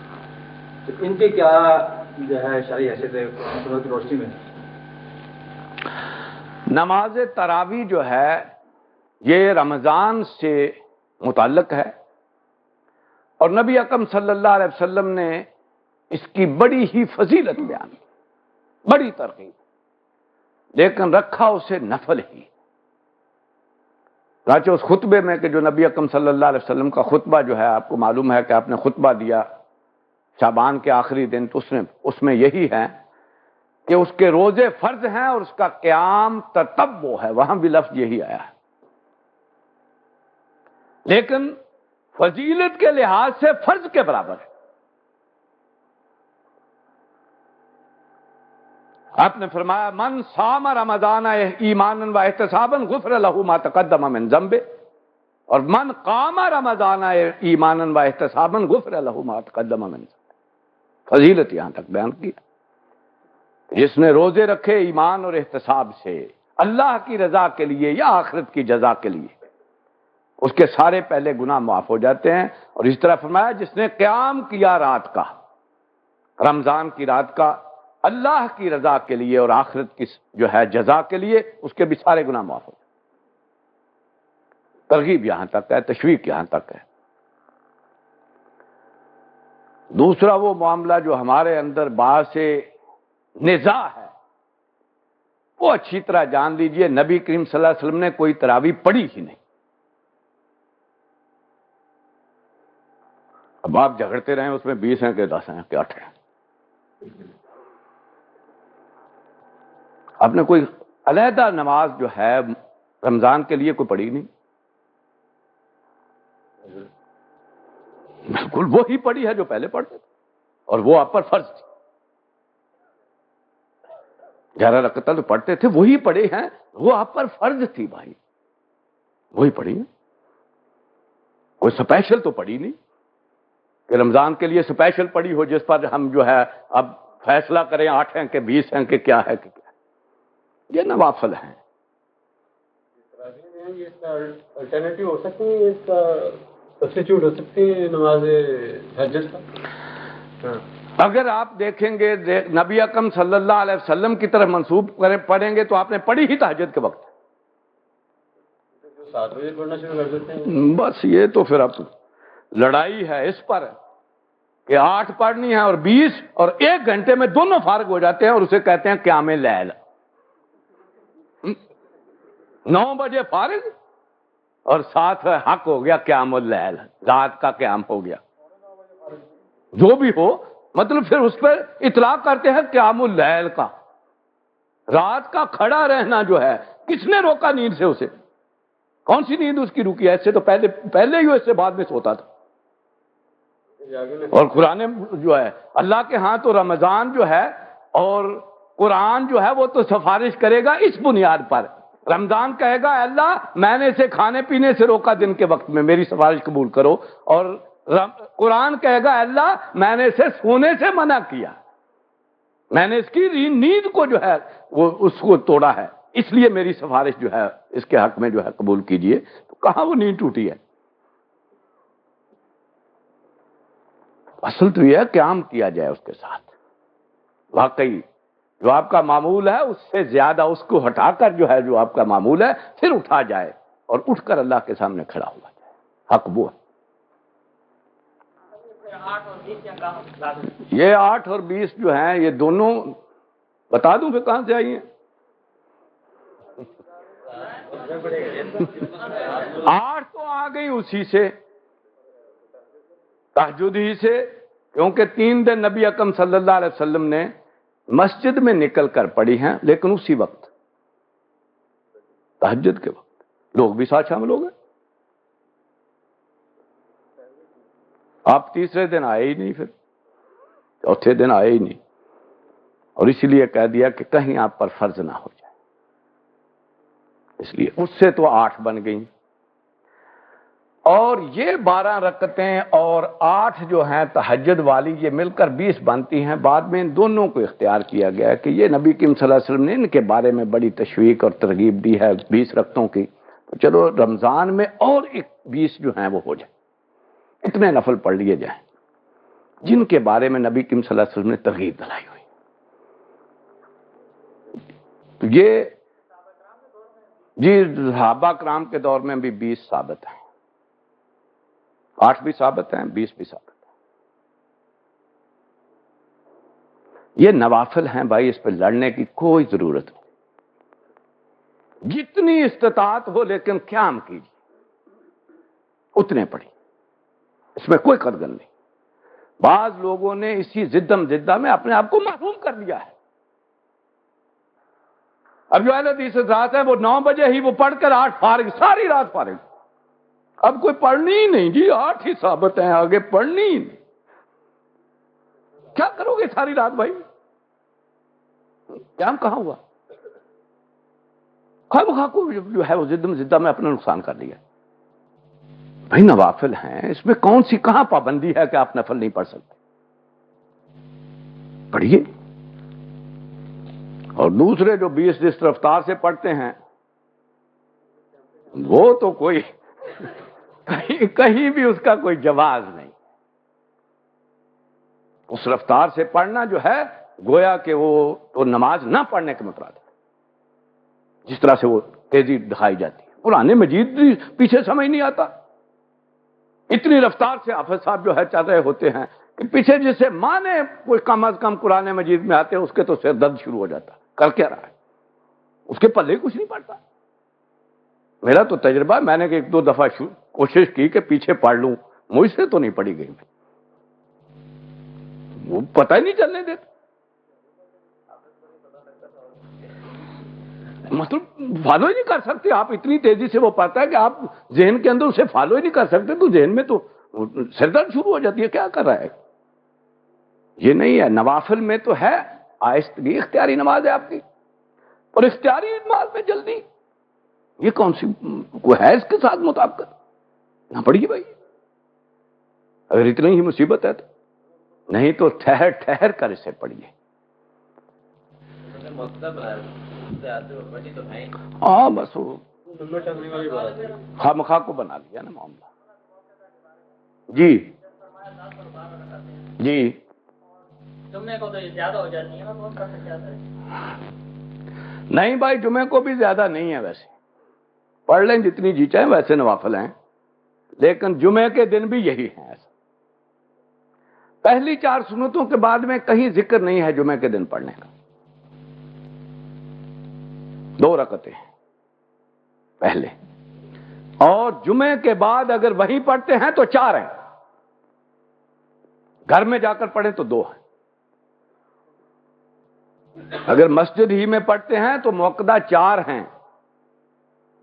B: تو ان کے کیا جو ہے شرعی حیثیت ہے قرآن سنت کی روشنی میں؟
A: نماز تراویح جو ہے یہ رمضان سے متعلق ہے اور نبی اکرم صلی اللہ علیہ وسلم نے اس کی بڑی ہی فضیلت بیان کی، بڑی ترغیب، لیکن رکھا اسے نفل ہی۔ چنانچہ اس خطبے میں کہ جو نبی اکرم صلی اللہ علیہ وسلم کا خطبہ جو ہے، آپ کو معلوم ہے کہ آپ نے خطبہ دیا شعبان کے آخری دن، تو اس میں یہی ہے کہ اس کے روزے فرض ہیں اور اس کا قیام تطوع ہے، وہاں بھی لفظ یہی آیا ہے، لیکن فضیلت کے لحاظ سے فرض کے برابر ہے۔ آپ نے فرمایا من صام رمضان ایمانا و احتسابا غفر له ما تقدم من ذنبه، اور من قام رمضان ایمانا و احتسابا غفر له ما تقدم من ذنبه۔ فضیلت یہاں تک بیان کی، جس نے روزے رکھے ایمان اور احتساب سے اللہ کی رضا کے لیے یا آخرت کی جزا کے لیے، اس کے سارے پہلے گناہ معاف ہو جاتے ہیں۔ اور اس طرح فرمایا جس نے قیام کیا رات کا، رمضان کی رات کا، اللہ کی رضا کے لیے اور آخرت کی جو ہے جزا کے لیے اس کے بھی سارے گناہ معاف ہو. ترغیب یہاں تک ہے، تشویق یہاں تک ہے. دوسرا وہ معاملہ جو ہمارے اندر باعث نزاع ہے، وہ اچھی طرح جان لیجئے نبی کریم صلی اللہ علیہ وسلم نے کوئی تراویح پڑھی ہی نہیں. اب آپ جھگڑتے رہیں اس میں 20 ہیں کہ 10 ہیں کہ 8 ہیں. آپ نے کوئی علیحدہ نماز جو ہے رمضان کے لیے کوئی پڑھی نہیں. بالکل وہی پڑھی ہے جو پہلے پڑھتے تھے، اور وہ آپ پر فرض تھی. 11 رکعتیں تو پڑھتے تھے، وہی پڑھے ہیں، وہ آپ پر فرض تھی بھائی، وہی پڑھی ہے. کوئی سپیشل تو پڑھی نہیں کہ رمضان کے لیے سپیشل پڑھی ہو جس پر ہم جو ہے اب فیصلہ کریں 8 ہیں کہ 20 ہیں کہ کیا ہے کہ کیا. یہ نوافل ہیں.
C: یہ اس کا الٹرنیٹو ہو سکتی ہے، اس کا سبسٹیچیوٹ ہو سکتی ہے نماز تہجد کا.
A: اگر آپ دیکھیں گے نبی اکرم صلی اللہ علیہ وسلم کی طرف منسوب پڑھیں گے تو آپ نے پڑھی ہی تہجد کے وقت.
C: 7 بجے پڑھنا شروع کر دیتے ہیں.
A: بس یہ تو پھر اب لڑائی ہے اس پر کہ 8 پڑھنی ہے اور 20 اور 1 گھنٹے میں دونوں فارغ ہو جاتے ہیں اور اسے کہتے ہیں قیام لیل. 9 بجے فارغ اور ساتھ حق ہو گیا قیام اللیل، رات کا قیام ہو گیا. جو بھی ہو مطلب پھر اس پہ اطلاق کرتے ہیں قیام اللیل کا. رات کا کھڑا رہنا جو ہے کس نے روکا نیند سے اسے؟ کون سی نیند اس کی روکی ہے؟ اس سے تو پہلے ہی اس سے بعد میں سوتا تھا. اور قرآن جو ہے اللہ کے ہاں تو رمضان جو ہے اور قرآن جو ہے وہ تو سفارش کرے گا اس بنیاد پر. رمضان کہے گا اللہ میں نے اسے کھانے پینے سے روکا دن کے وقت میں، میری سفارش قبول کرو. اور قرآن کہے گا اللہ میں نے اسے سونے سے منع کیا، میں نے اس کی نیند کو جو ہے وہ اس کو توڑا ہے، اس لیے میری سفارش جو ہے اس کے حق میں جو ہے قبول کیجئے. تو کہاں وہ نیند ٹوٹی ہے؟ اصل تو یہ ہے قیام کیا جائے اس کے ساتھ. واقعی جو آپ کا معمول ہے اس سے زیادہ اس کو ہٹا کر جو ہے جو آپ کا معمول ہے پھر اٹھا جائے اور اٹھ کر اللہ کے سامنے کھڑا ہوا جائے. حق وہ ہے. یہ 8 اور 20 جو ہیں یہ دونوں بتا دوں پھر کہاں سے آئی ہیں. 8 تو آ گئی اسی سے، تہجد ہی سے، کیونکہ 3 دن نبی اکرم صلی اللہ علیہ وسلم نے مسجد میں نکل کر پڑھی ہیں، لیکن اسی وقت تہجد کے وقت لوگ بھی ساتھ شامل ہو گئے. آپ تیسرے دن آئے ہی نہیں، پھر چوتھے دن آئے ہی نہیں، اور اسی لیے کہہ دیا کہ کہیں آپ پر فرض نہ ہو جائے. اس لیے اس سے تو 8 بن گئیں، اور یہ 12 رکعتیں اور 8 جو ہیں تہجد والی یہ مل کر 20 بنتی ہیں. بعد میں ان دونوں کو اختیار کیا گیا کہ یہ نبی کریم صلی اللہ علیہ وسلم نے ان کے بارے میں بڑی تشویق اور ترغیب دی ہے 20 رکعتوں کی، تو چلو رمضان میں اور ایک 20 جو ہیں وہ ہو جائیں، اتنے نفل پڑھ لیے جائیں جن کے بارے میں نبی کریم صلی اللہ علیہ وسلم نے ترغیب دلائی ہوئی. تو یہ جی صحابہ کرام کے دور میں بھی 20 ثابت ہیں، 8 بھی ثابت ہیں، 20 بھی ثابت ہیں. یہ نوافل ہیں بھائی، اس پہ لڑنے کی کوئی ضرورت نہیں. جتنی استطاعت ہو لیکن قیام کیجیے، اتنے پڑھی، اس میں کوئی قدغن نہیں. بعض لوگوں نے اسی زدہ میں اپنے آپ کو محروم کر دیا ہے. اب جو اہل حدیث رات ہے وہ 9 بجے ہی وہ پڑھ کر 8 فارغ، ساری رات فارغ. اب کوئی پڑھنی ہی نہیں جی، 8 ہی ثابت ہیں، آگے پڑھنی ہی نہیں. کیا کرو گے ساری رات بھائی؟ قیام کہاں ہوا؟ خواہ کو جو ہے وہ زدہ میں اپنا نقصان کر لیا. بھائی نوافل ہیں، اس میں کون سی کہاں پابندی ہے کہ آپ نفل نہیں پڑھ سکتے؟ پڑھیے. اور دوسرے جو 20 جس رفتار سے پڑھتے ہیں وہ تو کوئی کہیں بھی اس کا کوئی جواز نہیں. اس رفتار سے پڑھنا جو ہے گویا کہ وہ تو نماز نہ پڑھنے کے مترادف ہے، جس طرح سے وہ تیزی دکھائی جاتی ہے۔ قرآن مجید بھی پیچھے سمجھ نہیں آتا، اتنی رفتار سے حافظ صاحب جو ہے چل رہے ہوتے ہیں کہ پیچھے جسے مانے کوئی کم از کم قرآن مجید میں آتے ہیں اس کے تو سر درد شروع ہو جاتا، کر کیا رہا ہے، اس کے پلے کچھ نہیں پڑتا۔ میرا تو تجربہ ہے، میں نے ایک دو دفعہ کوشش کی کہ پیچھے پڑھ لوں، مجھ سے تو نہیں پڑھی گئی، وہ پتہ ہی نہیں چلنے دیتے، مطلب فالو ہی نہیں کر سکتے آپ، اتنی تیزی سے وہ پڑھتا ہے کہ آپ ذہن کے اندر اسے فالو ہی نہیں کر سکتے، تو ذہن میں تو سر درد شروع ہو جاتی ہے، کیا کر رہا ہے۔ یہ نہیں ہے، نوافل میں تو ہے آہستگی، اختیاری نماز ہے آپ کی، اور اختیاری نماز میں جلدی، یہ کون سی کوئی ہے اس کے ساتھ مطابقت؟ نہ پڑھیے بھائی، اگر اتنی ہی مصیبت ہے تو، نہیں تو ٹھہر ٹھہر کر اسے پڑھیے۔ ہاں بس وہ
C: نمبر ٹنگنے والی بات ہے،
A: خواہ مخواہ کو بنا لیا نا معاملہ۔ جی جی
D: جمعے کو تو یہ زیادہ ہو جاتی ہے نا، بہت زیادہ ہے۔
A: نہیں بھائی، جمعے کو بھی زیادہ نہیں ہے، ویسے پڑھ لیں جتنی جی چاہیں، ویسے نوافل ہیں، لیکن جمعے کے دن بھی یہی ہیں۔ ایسا پہلی 4 سنتوں کے بعد میں کہیں ذکر نہیں ہے جمعے کے دن پڑھنے کا، 2 رکعتیں پہلے، اور جمعے کے بعد اگر وہیں پڑھتے ہیں تو 4 ہیں، گھر میں جا کر پڑھیں تو 2 ہیں، اگر مسجد ہی میں پڑھتے ہیں تو موقدہ 4 ہیں،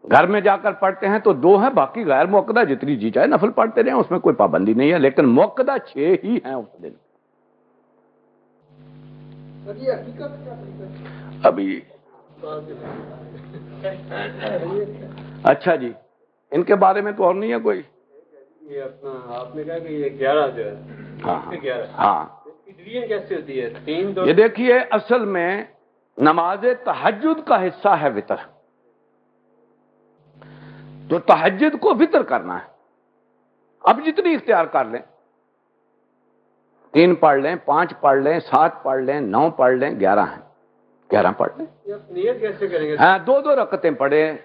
A: گھر میں جا کر پڑھتے ہیں تو 2 ہیں، باقی غیر موقدہ جتنی جی چاہے نفل پڑھتے رہیں، اس میں کوئی پابندی نہیں ہے، لیکن موقدہ 6 ہی ہیں اس دن۔ ابھی اچھا جی، ان کے بارے میں تو اور نہیں ہے کوئی؟
C: یہ اپنا آپ نے کہا کہ یہ 11 جو ہے،
A: ہاں
C: 11
A: ہاں،
C: اس کی ڈویژن کیسے ہوتی ہے؟ 3 2
A: یہ دیکھیے، اصل میں نماز تہجد کا حصہ ہے وتر، تو تہجد کو وتر کرنا ہے، اب جتنی اختیار کر لیں، 3 پڑھ لیں، 5 پڑھ لیں، 7 پڑھ لیں، 9 پڑھ لیں، 11 ہیں، 11 پڑھ لیں۔
C: نیت کیسے کریں گے؟
A: ہاں 2 رکعتیں پڑھیں،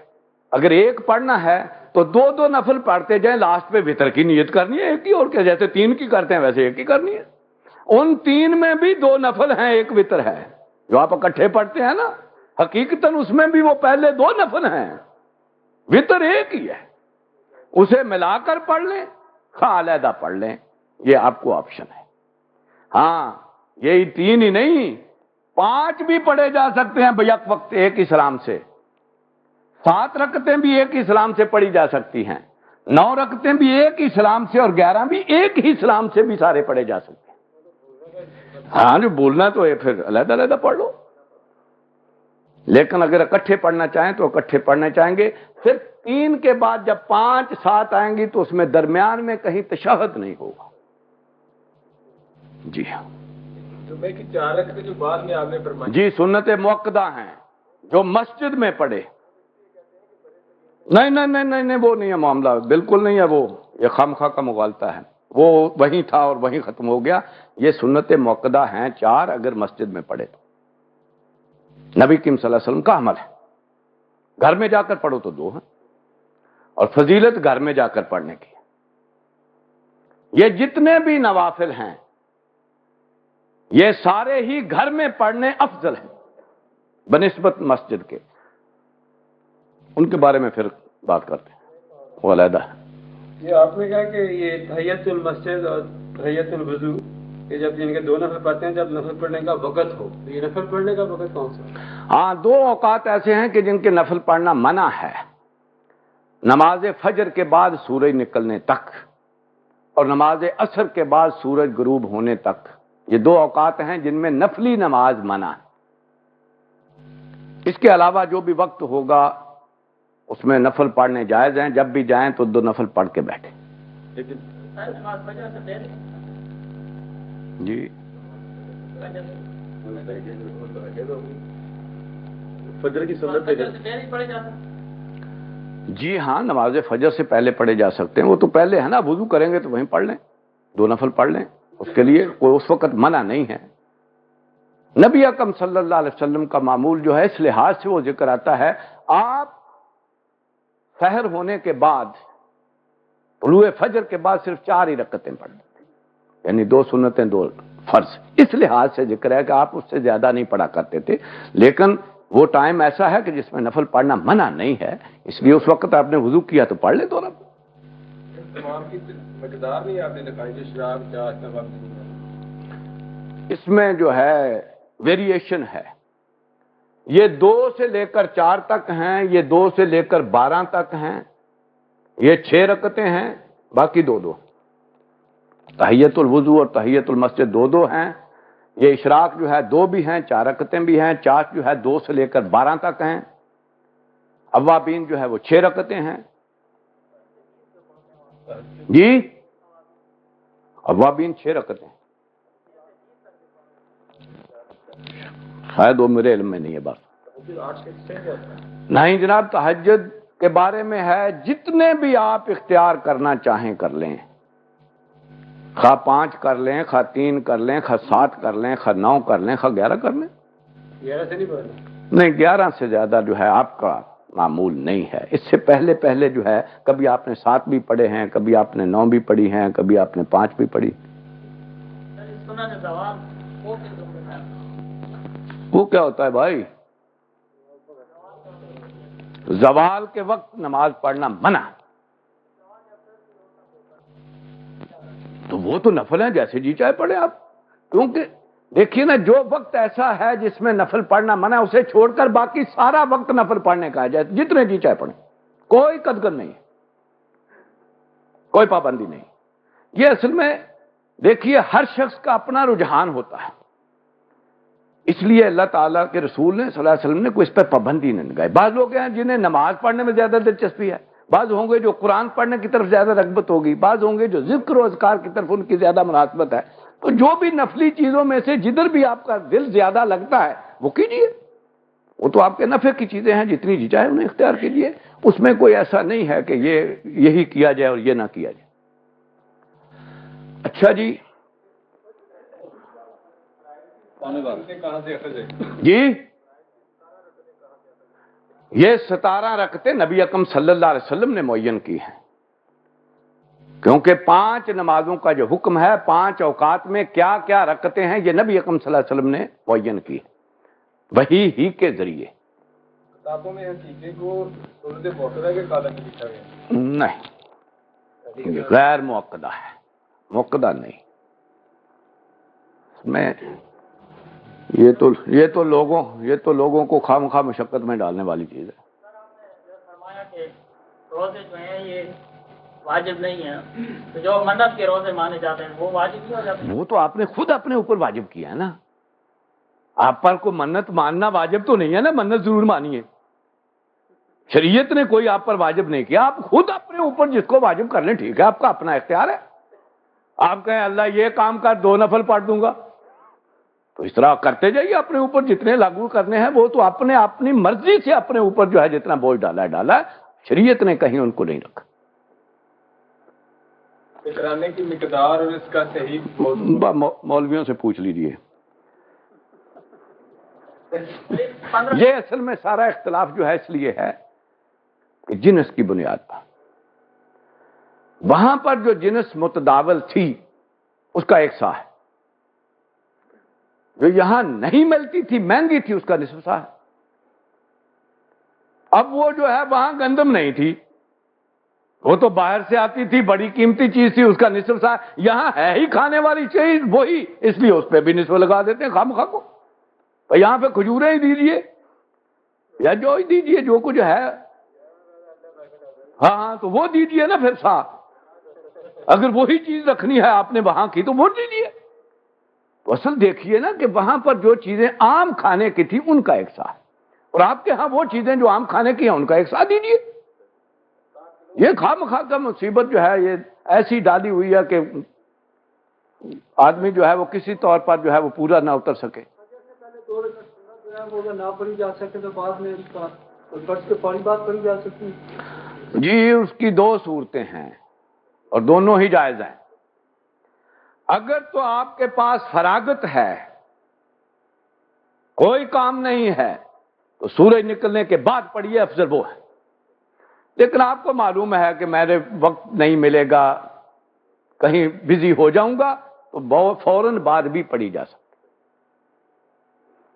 A: اگر ایک پڑھنا ہے تو 2 نفل پڑھتے جائیں، لاسٹ پہ وتر کی نیت کرنی ہے ایک ہی، اور کیا، جیسے 3 کی کرتے ہیں ویسے ایک ہی کرنی ہے۔ ان 3 میں بھی 2 نفل ہیں، ایک وتر ہے، جو آپ اکٹھے پڑھتے ہیں نا، حقیقتاً اس میں بھی وہ پہلے 2 نفل ہیں، وتر ایک ہی ہے، اسے ملا کر پڑھ لیں، خواہ علیحدہ پڑھ لیں، یہ آپ کو آپشن ہے۔ ہاں یہی 3 ہی نہیں، 5 بھی پڑھے جا سکتے ہیں بیک وقت ایک ہی سلام سے، 7 رکعتیں بھی ایک ہی سلام سے پڑھی جا سکتی ہیں، 9 رکعتیں بھی ایک ہی سلام سے، اور 11 بھی ایک ہی سلام سے بھی سارے پڑھے جا سکتے ہیں۔ ہاں جو بولنا تو ہے پھر علیحدہ علیحدہ پڑھ لو، لیکن اگر اکٹھے پڑھنا چاہیں تو اکٹھے پڑھنا چاہیں گے، پھر 3 کے بعد جب 5 7 آئیں گی تو اس میں درمیان میں کہیں تشہد نہیں ہوگا۔ جی ہاں
C: جمعے کی 4 رکعتیں جو بعد میں آپ نے فرمائی،
A: جی، سنت موقدہ ہیں جو مسجد میں پڑھے، نہیں نہیں نہیں نہیں نہیں، وہ نہیں ہے معاملہ، بالکل نہیں ہے، وہ یہ خامخواہ کا مغالطہ ہے، وہ وہیں تھا اور وہیں ختم ہو گیا۔ یہ سنت موقدہ ہیں 4، اگر مسجد میں پڑھے تو نبی کریم صلی اللہ علیہ وسلم کا عمل ہے، گھر میں جا کر پڑھو تو 2 ہیں، اور فضیلت گھر میں جا کر پڑھنے کی ہے۔ یہ جتنے بھی نوافل ہیں یہ سارے ہی گھر میں پڑھنے افضل ہیں بنسبت مسجد کے، ان کے بارے میں پھر بات کرتے ہیں، وہ علیحدہ ہے۔
C: یہ آپ نے کہا کہ یہ تحیت المسجد اور تحیت الوضو، یہ جب ان کے 2 نفل پڑھتے ہیں جب نفل پڑھنے کا وقت ہو، تو یہ نفل پڑھنے کا وقت کون سا ہے؟
A: ہاں 2 اوقات ایسے ہیں کہ جن کے نفل پڑھنا منع ہے، نماز فجر کے بعد سورج نکلنے تک، اور نماز عصر کے بعد سورج غروب ہونے تک، یہ 2 اوقات ہیں جن میں نفلی نماز منع ہے۔ اس کے علاوہ جو بھی وقت ہوگا اس میں نفل پڑھنے جائز ہیں، جب بھی جائیں تو 2 نفل پڑھ کے بیٹھیں۔
C: لیکن
D: نماز فجر سے پہلے
A: جی
C: فجر کی سنت
D: فجر سے پہلے ہی پڑھے جاتے ہیں۔
A: جی ہاں، نماز فجر سے پہلے پڑھے جا سکتے ہیں، وہ تو پہلے ہے نا، وضو کریں گے تو وہیں پڑھ لیں، 2 نفل پڑھ لیں، اس کے لیے کوئی اس وقت منع نہیں ہے۔ نبی اکرم صلی اللہ علیہ وسلم کا معمول جو ہے اس لحاظ سے وہ ذکر آتا ہے، آپ سحر ہونے کے بعد، طلوع فجر کے بعد صرف 4 ہی رکعتیں پڑھتے تھے، یعنی 2 سنتیں 2 فرض. اس لحاظ سے ذکر ہے کہ آپ اس سے زیادہ نہیں پڑھا کرتے تھے، لیکن وہ ٹائم ایسا ہے کہ جس میں نفل پڑھنا منع نہیں ہے، اس لیے اس وقت آپ نے وضو کیا تو پڑھ لے 2 رکعت.
C: تمام کی مقدار نہیں آپ نے دکھائی جو شراب چاش تمام
A: اس میں جو ہے ویریشن ہے، یہ 2 سے لے کر 4 تک ہیں، یہ 2 سے لے کر 12 تک ہیں، یہ 6 رکعتیں ہیں، باقی 2 تحیت الوضو اور تحیت المسجد 2 ہیں. یہ اشراق جو ہے 2 بھی ہیں، 4 رکعتیں بھی ہیں. چاش جو ہے 2 سے لے کر 12 تک ہیں. اوابین جو ہے وہ 6 رکعتیں ہیں. جی اوابین 6 رکعتیں، شاید وہ میرے علم میں نہیں ہے بات. نہیں جناب، تہجد کے بارے میں ہے جتنے بھی آپ اختیار کرنا چاہیں کر لیں، خواہ 5 کر لیں، خواہ 3 کر لیں، خواہ 7 کر لیں، خواہ 9 کر لیں، خواہ 11 کر لیں.
C: 11 سے نہیں پڑھنا.
A: نہیں، 11 سے زیادہ جو ہے آپ کا معمول نہیں ہے. اس سے پہلے جو ہے کبھی آپ نے 7 بھی پڑھے ہیں، کبھی آپ نے 9 بھی پڑھی ہیں، کبھی آپ نے 5 بھی پڑھی. وہ کیا ہوتا ہے بھائی؟ زوال کے وقت نماز پڑھنا منع، تو وہ تو نفل ہے، جیسے جی چاہے پڑھے آپ. کیونکہ دیکھیے نا، جو وقت ایسا ہے جس میں نفل پڑھنا منع ہے، اسے چھوڑ کر باقی سارا وقت نفل پڑھنے کا ہے، جتنے جی چاہے پڑھیں، کوئی قدغن نہیں ہے، کوئی پابندی نہیں. یہ اصل میں دیکھیے ہر شخص کا اپنا رجحان ہوتا ہے، اس لیے اللہ تعالیٰ کے رسول نے صلی اللہ علیہ وسلم نے کوئی اس پر پابندی نہیں لگائی. بعض لوگ ہیں جنہیں نماز پڑھنے میں زیادہ دلچسپی ہے، بعض ہوں گے جو قرآن پڑھنے کی طرف زیادہ رغبت ہوگی، بعض ہوں گے جو ذکر و اذکار کی طرف ان کی زیادہ مناسبت ہے. تو جو بھی نفلی چیزوں میں سے جدھر بھی آپ کا دل زیادہ لگتا ہے وہ کیجیے، وہ تو آپ کے نفع کی چیزیں ہیں، جتنی جی چاہے انہیں اختیار کیجیے. اس میں کوئی ایسا نہیں ہے کہ یہی کیا جائے اور یہ نہ کیا جائے. اچھا جی، جی یہ 17 رکعتیں نبی اکرم صلی اللہ علیہ وسلم نے معین کی ہیں، کیونکہ 5 نمازوں کا جو حکم ہے، 5 اوقات میں کیا کیا رکعتیں ہیں، یہ نبی اکرم صلی اللہ علیہ وسلم نے معین کی، وحی ہی کے ذریعے.
C: کتابوں میں حقیقی کو سورت موقدہ کے قاعدہ میں لکھا گیا
A: نہیں، یہ غیر موقدہ ہے، موقدہ نہیں. میں یہ تو لوگوں کو خواہ مشقت میں ڈالنے والی چیز ہے.
D: سر آپ نے فرمایا کہ روزے جو ہیں یہ واجب نہیں ہیں، تو جو منت کے روزے مانے جاتے ہیں وہ واجب نہیں ہو جاتے ہیں؟
A: وہ تو آپ نے خود اپنے اوپر واجب کیا ہے نا. آپ پر کو منت ماننا واجب تو نہیں ہے نا، منت ضرور مانیے. شریعت نے کوئی آپ پر واجب نہیں کیا، آپ خود اپنے اوپر جس کو واجب کر لیں، ٹھیک ہے، آپ کا اپنا اختیار ہے. آپ کہیں اللہ یہ کام کر 2 نفل پڑھ دوں گا، تو اس طرح کرتے جائیے. اپنے اوپر جتنے لاگو کرنے ہیں وہ تو اپنی مرضی سے اپنے اوپر جو ہے جتنا بوجھ ڈالا ہے. شریعت نے کہیں ان کو نہیں رکھا.
C: فکرانے کی مقدار اور اس کا صحیح
A: مولویوں سے پوچھ لیجیے. یہ اصل میں سارا اختلاف جو ہے اس لیے ہے کہ جنس کی بنیاد پر، وہاں پر جو جنس متداول تھی اس کا ایک سا ہے، جو یہاں نہیں ملتی تھی، مہنگی تھی، اس کا نصف سا ہے. اب وہ جو ہے وہاں گندم نہیں تھی، وہ تو باہر سے آتی تھی، بڑی قیمتی چیز تھی، اس کا نصف سا. یہاں ہے ہی کھانے والی چیز وہی، اس لیے اس پہ بھی نصف لگا دیتے ہیں خام خواہ کو. یہاں پہ کھجوریں ہی دیجیے یا جو ہی دیجیے، جو کچھ ہے، ہاں تو وہ دیجیے نا پھر سا. اگر وہی چیز رکھنی ہے آپ نے وہاں کی تو وہ دیجیے. تو اصل دیکھیے نا کہ وہاں پر جو چیزیں عام کھانے کی تھی ان کا ایک سا ہے، اور آپ کے ہاں وہ چیزیں جو عام کھانے کی ہیں ان کا ایک سا دیجیے. یہ خام خواہ کا مصیبت جو ہے یہ ایسی ڈالی ہوئی ہے کہ آدمی جو ہے وہ کسی طور پر جو ہے وہ پورا نہ اتر سکے.
B: نہ پڑھی جا سکے تو بعد میں اس کا فرض کے پڑھی بات پڑھی جا سکتی.
A: جی اس کی 2 صورتیں ہیں اور دونوں ہی جائز ہیں. اگر تو آپ کے پاس فراغت ہے کوئی کام نہیں ہے تو سورج نکلنے کے بعد پڑھیے، افضل وہ ہے۔ لیکن آپ کو معلوم ہے کہ میرے وقت نہیں ملے گا، کہیں بزی ہو جاؤں گا، تو فوراً بعد بھی پڑھی جا سکتی،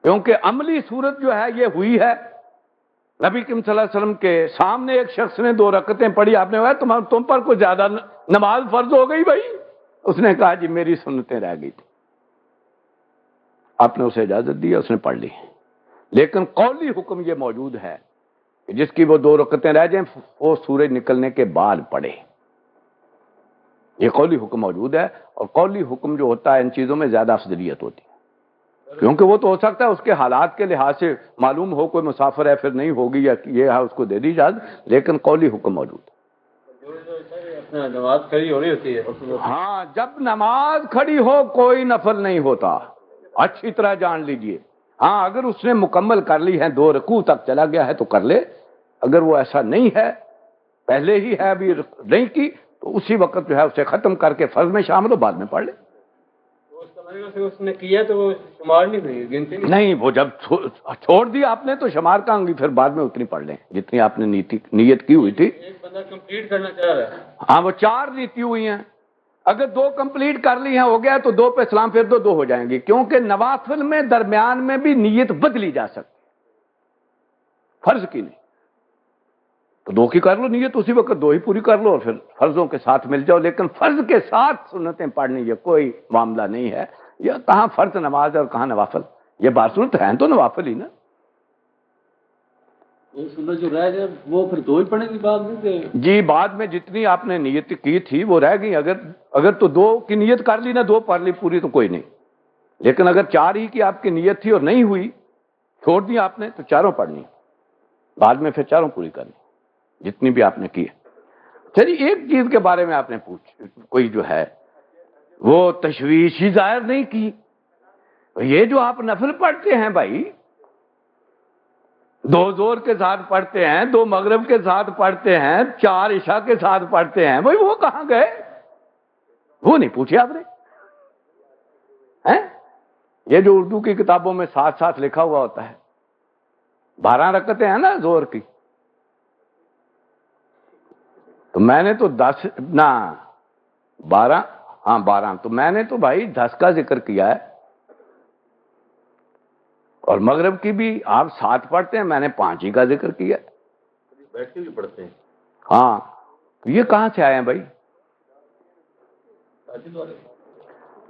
A: کیونکہ عملی صورت جو ہے یہ ہوئی ہے۔ نبی کریم صلی اللہ علیہ وسلم کے سامنے ایک شخص نے 2 رکعتیں پڑھی، آپ نے کہا تم پر کوئی زیادہ نماز فرض ہو گئی بھائی؟ اس نے کہا جی میری سنتیں رہ گئی تھی۔ آپ نے اسے اجازت دی، اس نے پڑھ لی۔ لیکن قولی حکم یہ موجود ہے کہ جس کی وہ 2 رکعتیں رہ جائیں وہ سورج نکلنے کے بعد پڑھے، یہ قولی حکم موجود ہے۔ اور قولی حکم جو ہوتا ہے ان چیزوں میں زیادہ افضلیت ہوتی ہے، کیونکہ وہ تو ہو سکتا ہے اس کے حالات کے لحاظ سے معلوم ہو کوئی مسافر ہے پھر نہیں ہوگی یا یہ ہے، اس کو دے دی اجازت، لیکن قولی حکم موجود ہے۔
C: اپنا نماز کھڑی ہونی ہوتی ہے۔
A: ہاں، جب نماز کھڑی ہو کوئی نفل نہیں ہوتا، اچھی طرح جان لیجئے۔ ہاں، اگر اس نے مکمل کر لی ہے، 2 رکوع تک چلا گیا ہے تو کر لے، اگر وہ ایسا نہیں ہے، پہلے ہی ہے ابھی نہیں کی، تو اسی وقت جو ہے اسے ختم کر کے فرض میں شامل ہو، بعد میں پڑھ لے۔
C: اس نے کیا تو وہ شمار نہیں ہوئی، گنتی
A: نہیں، وہ جب چھوڑ دی آپ نے تو شمار کہاں گی، پھر بعد میں اتنی پڑھ لیں جتنی آپ نے نیت کی ہوئی تھی۔
C: ایک بندہ کمپلیٹ کرنا چاہ رہا ہے،
A: ہاں، وہ 4 نیتی ہوئی ہیں، اگر 2 کمپلیٹ کر لی ہیں ہو گیا تو 2 پہ سلام پھر 2 ہو جائیں گی، کیونکہ نوافل میں درمیان میں بھی نیت بدلی جا سکتی، فرض کی نہیں، تو 2 کی کر لو نیت، اسی وقت 2 ہی پوری کر لو اور پھر فرضوں کے ساتھ مل جاؤ۔ لیکن فرض کے ساتھ سنتیں پڑھنی یہ کوئی معاملہ نہیں ہے، یہ کہاں فرض نماز ہے اور کہاں نوافل، یہ باسنت ہیں تو نوافل ہی نا۔
C: وہ سنت جو رہ گیا وہ پھر 2 ہی پڑھیں گے بعد میں کہ
A: جی بعد میں جتنی آپ نے نیت کی تھی وہ رہ گئی، اگر تو 2 کی نیت کر لی نا، 2 پڑھ لی پوری تو کوئی نہیں، لیکن اگر 4 ہی کی آپ کی نیت تھی اور نہیں ہوئی، چھوڑ دی آپ نے، تو 4 پڑھنی، بعد میں پھر 4 پوری کرنی جتنی بھی آپ نے کی ہے۔ چلیے ایک چیز کے بارے میں آپ نے کوئی جو ہے وہ تشویش ہی ظاہر نہیں کی، یہ جو آپ نفل پڑھتے ہیں بھائی، 2 زور کے ساتھ پڑھتے ہیں، 2 مغرب کے ساتھ پڑھتے ہیں، 4 عشاء کے ساتھ پڑھتے ہیں، بھائی وہ کہاں گئے؟ وہ نہیں پوچھے آپ نے؟ یہ جو اردو کی کتابوں میں ساتھ ساتھ لکھا ہوا ہوتا ہے، 12 رکعتیں ہیں نا زور کی، تو میں نے تو 10 نہ 12، ہاں 12، تو میں نے تو بھائی 10 کا ذکر کیا ہے، اور مغرب کی بھی آپ 7 پڑھتے ہیں، میں نے 5 ہی کا ذکر کیا ہے۔
C: بیٹھ کے بھی پڑھتے ہیں؟
A: ہاں، یہ کہاں سے آئے ہیں بھائی؟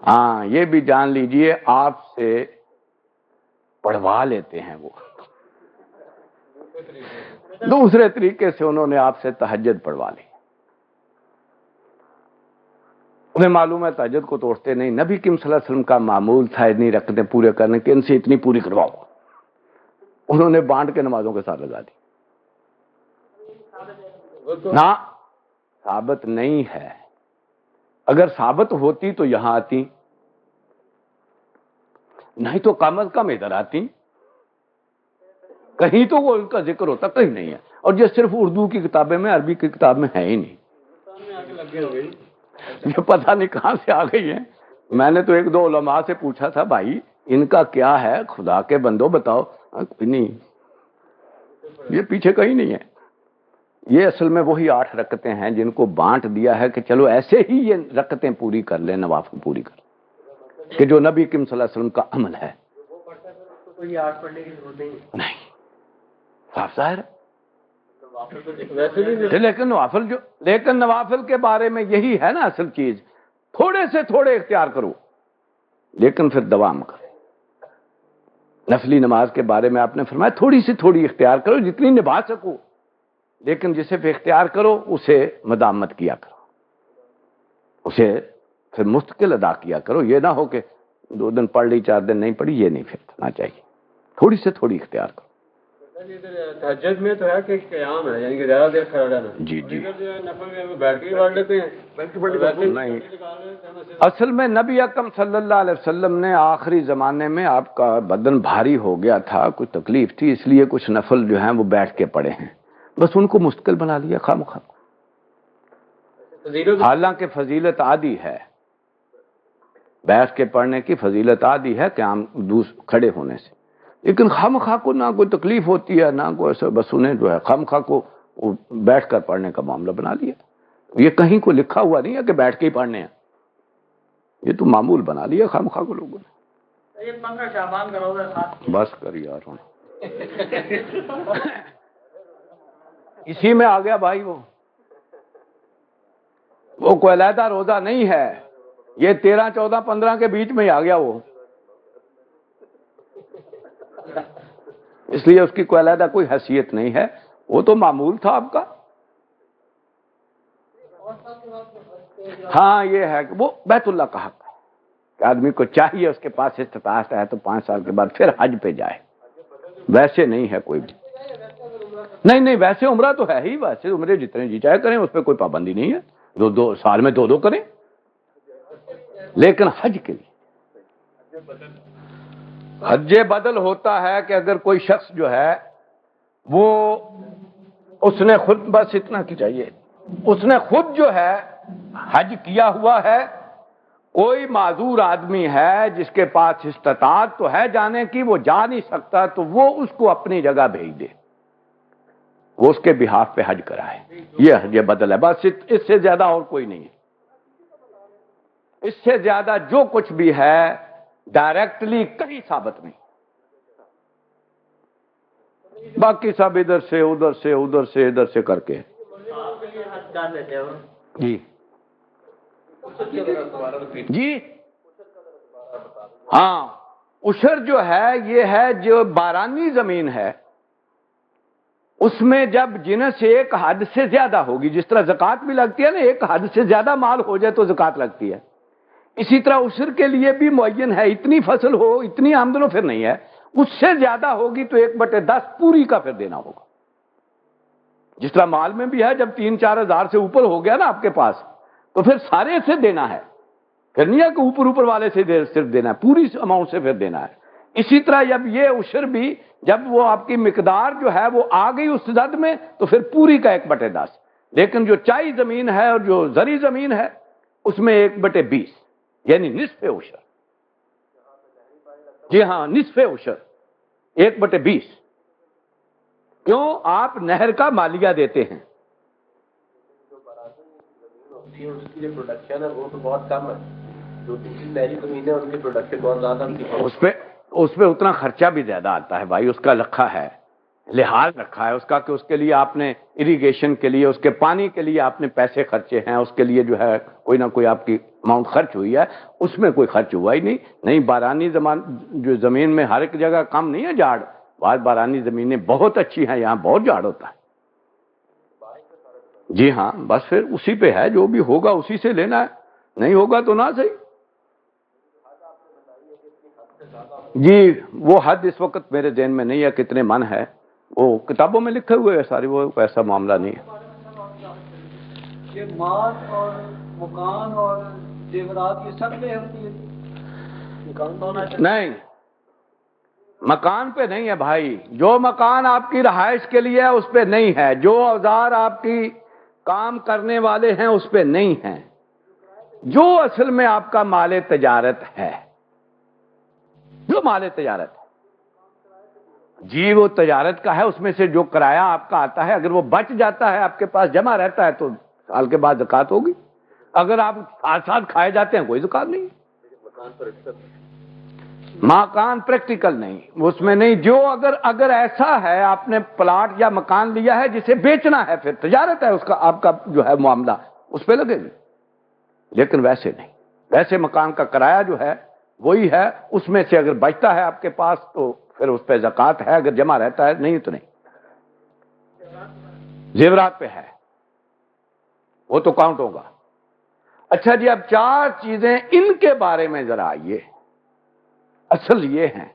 A: ہاں، یہ بھی جان لیجئے آپ سے پڑھوا لیتے ہیں، وہ دوسرے طریقے سے انہوں نے آپ سے تہجد پڑھوا لی، انہیں معلوم ہے تہجد کو توڑتے نہیں، نبی کریم صلی اللہ علیہ وسلم کا معمول تھا اتنی رکعتیں پورے کرنے کے، ان سے اتنی پوری کرواؤ، انہوں نے بانٹ کے نمازوں کے ساتھ لگا دی۔ نہ ثابت نہیں ہے، اگر ثابت ہوتی تو یہاں آتی، نہیں تو کم از کم ادھر آتی، کہیں تو وہ ان کا ذکر ہوتا، کہیں نہیں ہے، اور یہ صرف اردو کی کتابیں میں، عربی کی کتاب میں ہے ہی نہیں، یہ پتہ نہیں کہاں سے آ گئی ہے۔ میں نے تو 1-2 علماء سے پوچھا تھا بھائی ان کا کیا ہے، خدا کے بندو بتاؤ، کوئی نہیں، یہ پیچھے کہیں نہیں ہے، یہ اصل میں وہی 8 رکعتیں ہیں جن کو بانٹ دیا ہے کہ چلو ایسے ہی یہ رکعتیں پوری کر لیں، نوافل پوری کر لیں، کہ جو نبی کریم صلی اللہ علیہ وسلم کا عمل ہے۔
C: کوئی 8 پڑھنے کی ضرورت
A: نہیں، صاف ظاہر ہے،
C: ویسے بھی
A: لیکن نوافل کے بارے میں یہی ہے نا اصل چیز، تھوڑے سے تھوڑے اختیار کرو لیکن پھر دوام کرو۔ نفلی نماز کے بارے میں آپ نے فرمایا تھوڑی سی تھوڑی اختیار کرو جتنی نبھا سکو، لیکن جسے پھر اختیار کرو اسے مدامت کیا کرو، اسے پھر مستقل ادا کیا کرو، یہ نہ ہو کہ 2 دن پڑھ لی 4 دن نہیں پڑھی، یہ نہیں پھرنا چاہیے، تھوڑی سے تھوڑی اختیار کرو۔
C: تہجد میں تو ہے کہ قیام ہے، یعنی کہ زیادہ دیر کھڑا رہنا۔
A: جی جی،
C: نفل میں بیٹھ کے پڑھ لیتے ہیں،
A: نہیں، اصل میں نبی اکرم صلی اللہ علیہ وسلم نے آخری زمانے میں آپ کا بدن بھاری ہو گیا تھا، کچھ تکلیف تھی، اس لیے کچھ نفل جو ہیں وہ بیٹھ کے پڑھے ہیں، بس ان کو مستقل بنا لیا خواہ حالانکہ فضیلت عادی ہے، بیٹھ کے پڑھنے کی فضیلت عادی ہے قیام کھڑے ہونے سے، لیکن خواہ کو نہ کوئی تکلیف ہوتی ہے نہ کوئی ایسا، بس انہیں جو ہے خواہ کو بیٹھ کر پڑھنے کا معاملہ بنا لیا. یہ کہیں کو لکھا ہوا نہیں ہے کہ بیٹھ کے ہی پڑھنے ہیں، یہ تو معمول بنا لیا خواہ کو لوگوں نے.
D: یہ 15 شعبان کا روزہ خاص
A: بس کر یار ہوں اسی میں آ گیا بھائی. وہ کوئی علیحدہ روزہ نہیں ہے، یہ 13 14 15 کے بیچ میں ہی آ گیا وہ. اس لیے اس کی کوئی علیحدہ کوئی حیثیت نہیں ہے، وہ تو معمول تھا آپ کا. ہاں یہ ہے کہ وہ بیت اللہ کا حق ہے کہ آدمی کو چاہیے اس کے پاس استطاعت ہے تو 5 سال کے بعد پھر حج پہ جائے. ویسے نہیں ہے کوئی بھی. نہیں ویسے عمرہ تو ہے ہی، ویسے عمرے جتنے جی چاہے کریں، اس پہ کوئی پابندی نہیں ہے. 2 سال میں 2 کریں، لیکن حج کے لیے حج بدل ہوتا ہے کہ اگر کوئی شخص جو ہے وہ اس نے خود، بس اتنا کی چاہیے، اس نے خود جو ہے حج کیا ہوا ہے، کوئی معذور آدمی ہے جس کے پاس استطاعت تو ہے جانے کی، وہ جا نہیں سکتا، تو وہ اس کو اپنی جگہ بھیج دے، وہ اس کے بہاف پہ حج کرائے. یہ حج بدل ہے، بس اس سے زیادہ اور کوئی نہیں ہے. اس سے زیادہ جو کچھ بھی ہے ڈائریکٹلی کہیں ثابت نہیں. باقی سب ادھر سے ادھر سے ادھر سے ادھر سے کر کے
D: حج کر لیتے ہو.
A: جی جی ہاں. عشر جو ہے یہ ہے جو بارانی زمین ہے، اس میں جب جنس ایک حد سے زیادہ ہوگی، جس طرح زکوٰۃ بھی لگتی ہے نا، ایک حد سے زیادہ مال ہو جائے تو زکوٰۃ لگتی ہے، اسی طرح عشر کے لیے بھی معین ہے، اتنی فصل ہو، اتنی آمدن ہو، پھر نہیں ہے. اس سے زیادہ ہوگی تو 1/10 پوری کا پھر دینا ہوگا. جس طرح مال میں بھی ہے، جب 3-4 ہزار سے اوپر ہو گیا نا آپ کے پاس، تو پھر سارے سے دینا ہے، پھر نہیں ہے کہ اوپر والے سے صرف دینا ہے، پوری اماؤنٹ سے پھر دینا ہے. اسی طرح جب یہ عشر بھی، جب وہ آپ کی مقدار جو ہے وہ آ گئی اس زد میں، تو پھر پوری کا 1/10. لیکن جو چائی زمین ہے اور جو زرعی زمین ہے اس میں 1/20، یعنی نصف عشر. جی ہاں، نصف عشر 1/20. کیوں؟ آپ نہر کا مالیہ دیتے ہیں.
C: اس کی جو پروڈکشن ہے وہ تو بہت کم ہے، جو دوسری نہری زمینیں ان کی پروڈکشن بہت زیادہ ہوتی ہے.
A: اس پہ اتنا خرچہ بھی زیادہ آتا ہے بھائی، اس کا رکھا ہے، لحاظ رکھا ہے اس کا کہ اس کے لیے آپ نے اریگیشن کے لیے، اس کے پانی کے لیے آپ نے پیسے خرچے ہیں، اس کے لیے جو ہے کوئی نہ کوئی آپ کی اماؤنٹ خرچ ہوئی ہے. اس میں کوئی خرچ ہوا ہی نہیں. بارانی جو زمین میں ہر ایک جگہ کم نہیں ہے جھاڑ، بعض بارانی زمینیں بہت اچھی ہیں، یہاں بہت جھاڑ ہوتا ہے. جی ہاں، بس پھر اسی پہ ہے، جو بھی ہوگا اسی سے لینا ہے، نہیں ہوگا تو نہ صحیح. جی وہ حد اس وقت میرے ذہن میں نہیں ہے کتنے من ہے، وہ کتابوں میں لکھے ہوئے ہیں ساری، وہ ایسا معاملہ نہیں ہے.
E: یہ مال اور مکان اور زیورات یہ سب میں ہوتی ہے؟
A: نہیں، مکان پہ نہیں ہے بھائی. جو مکان آپ کی رہائش کے لیے ہے اس پہ نہیں ہے، جو اوزار آپ کی کام کرنے والے ہیں اس پہ نہیں ہیں. جو اصل میں آپ کا مال تجارت ہے، جو مال تجارت ہے، جی وہ تجارت کا ہے، اس میں سے جو کرایہ آپ کا آتا ہے، اگر وہ بچ جاتا ہے آپ کے پاس جمع رہتا ہے تو سال کے بعد زکوٰۃ ہوگی. اگر آپ ساتھ کھائے جاتے ہیں کوئی زکوٰۃ نہیں. مکان پریکٹیکل نہیں، اس میں نہیں. جو اگر ایسا ہے آپ نے پلاٹ یا مکان لیا ہے جسے بیچنا ہے، پھر تجارت ہے اس کا، آپ کا جو ہے معاملہ اس پہ لگے گی. لیکن ویسے نہیں، ویسے مکان کا کرایہ جو ہے وہی ہے، اس میں سے اگر بچتا ہے آپ کے پاس تو پھر اس پہ زکوٰۃ ہے، اگر جمع رہتا ہے نہیں تو نہیں. زیورات پہ ہے، وہ تو کاؤنٹ ہوگا. اچھا جی، اب 4 چیزیں ان کے بارے میں ذرا آئیے. اصل یہ ہیں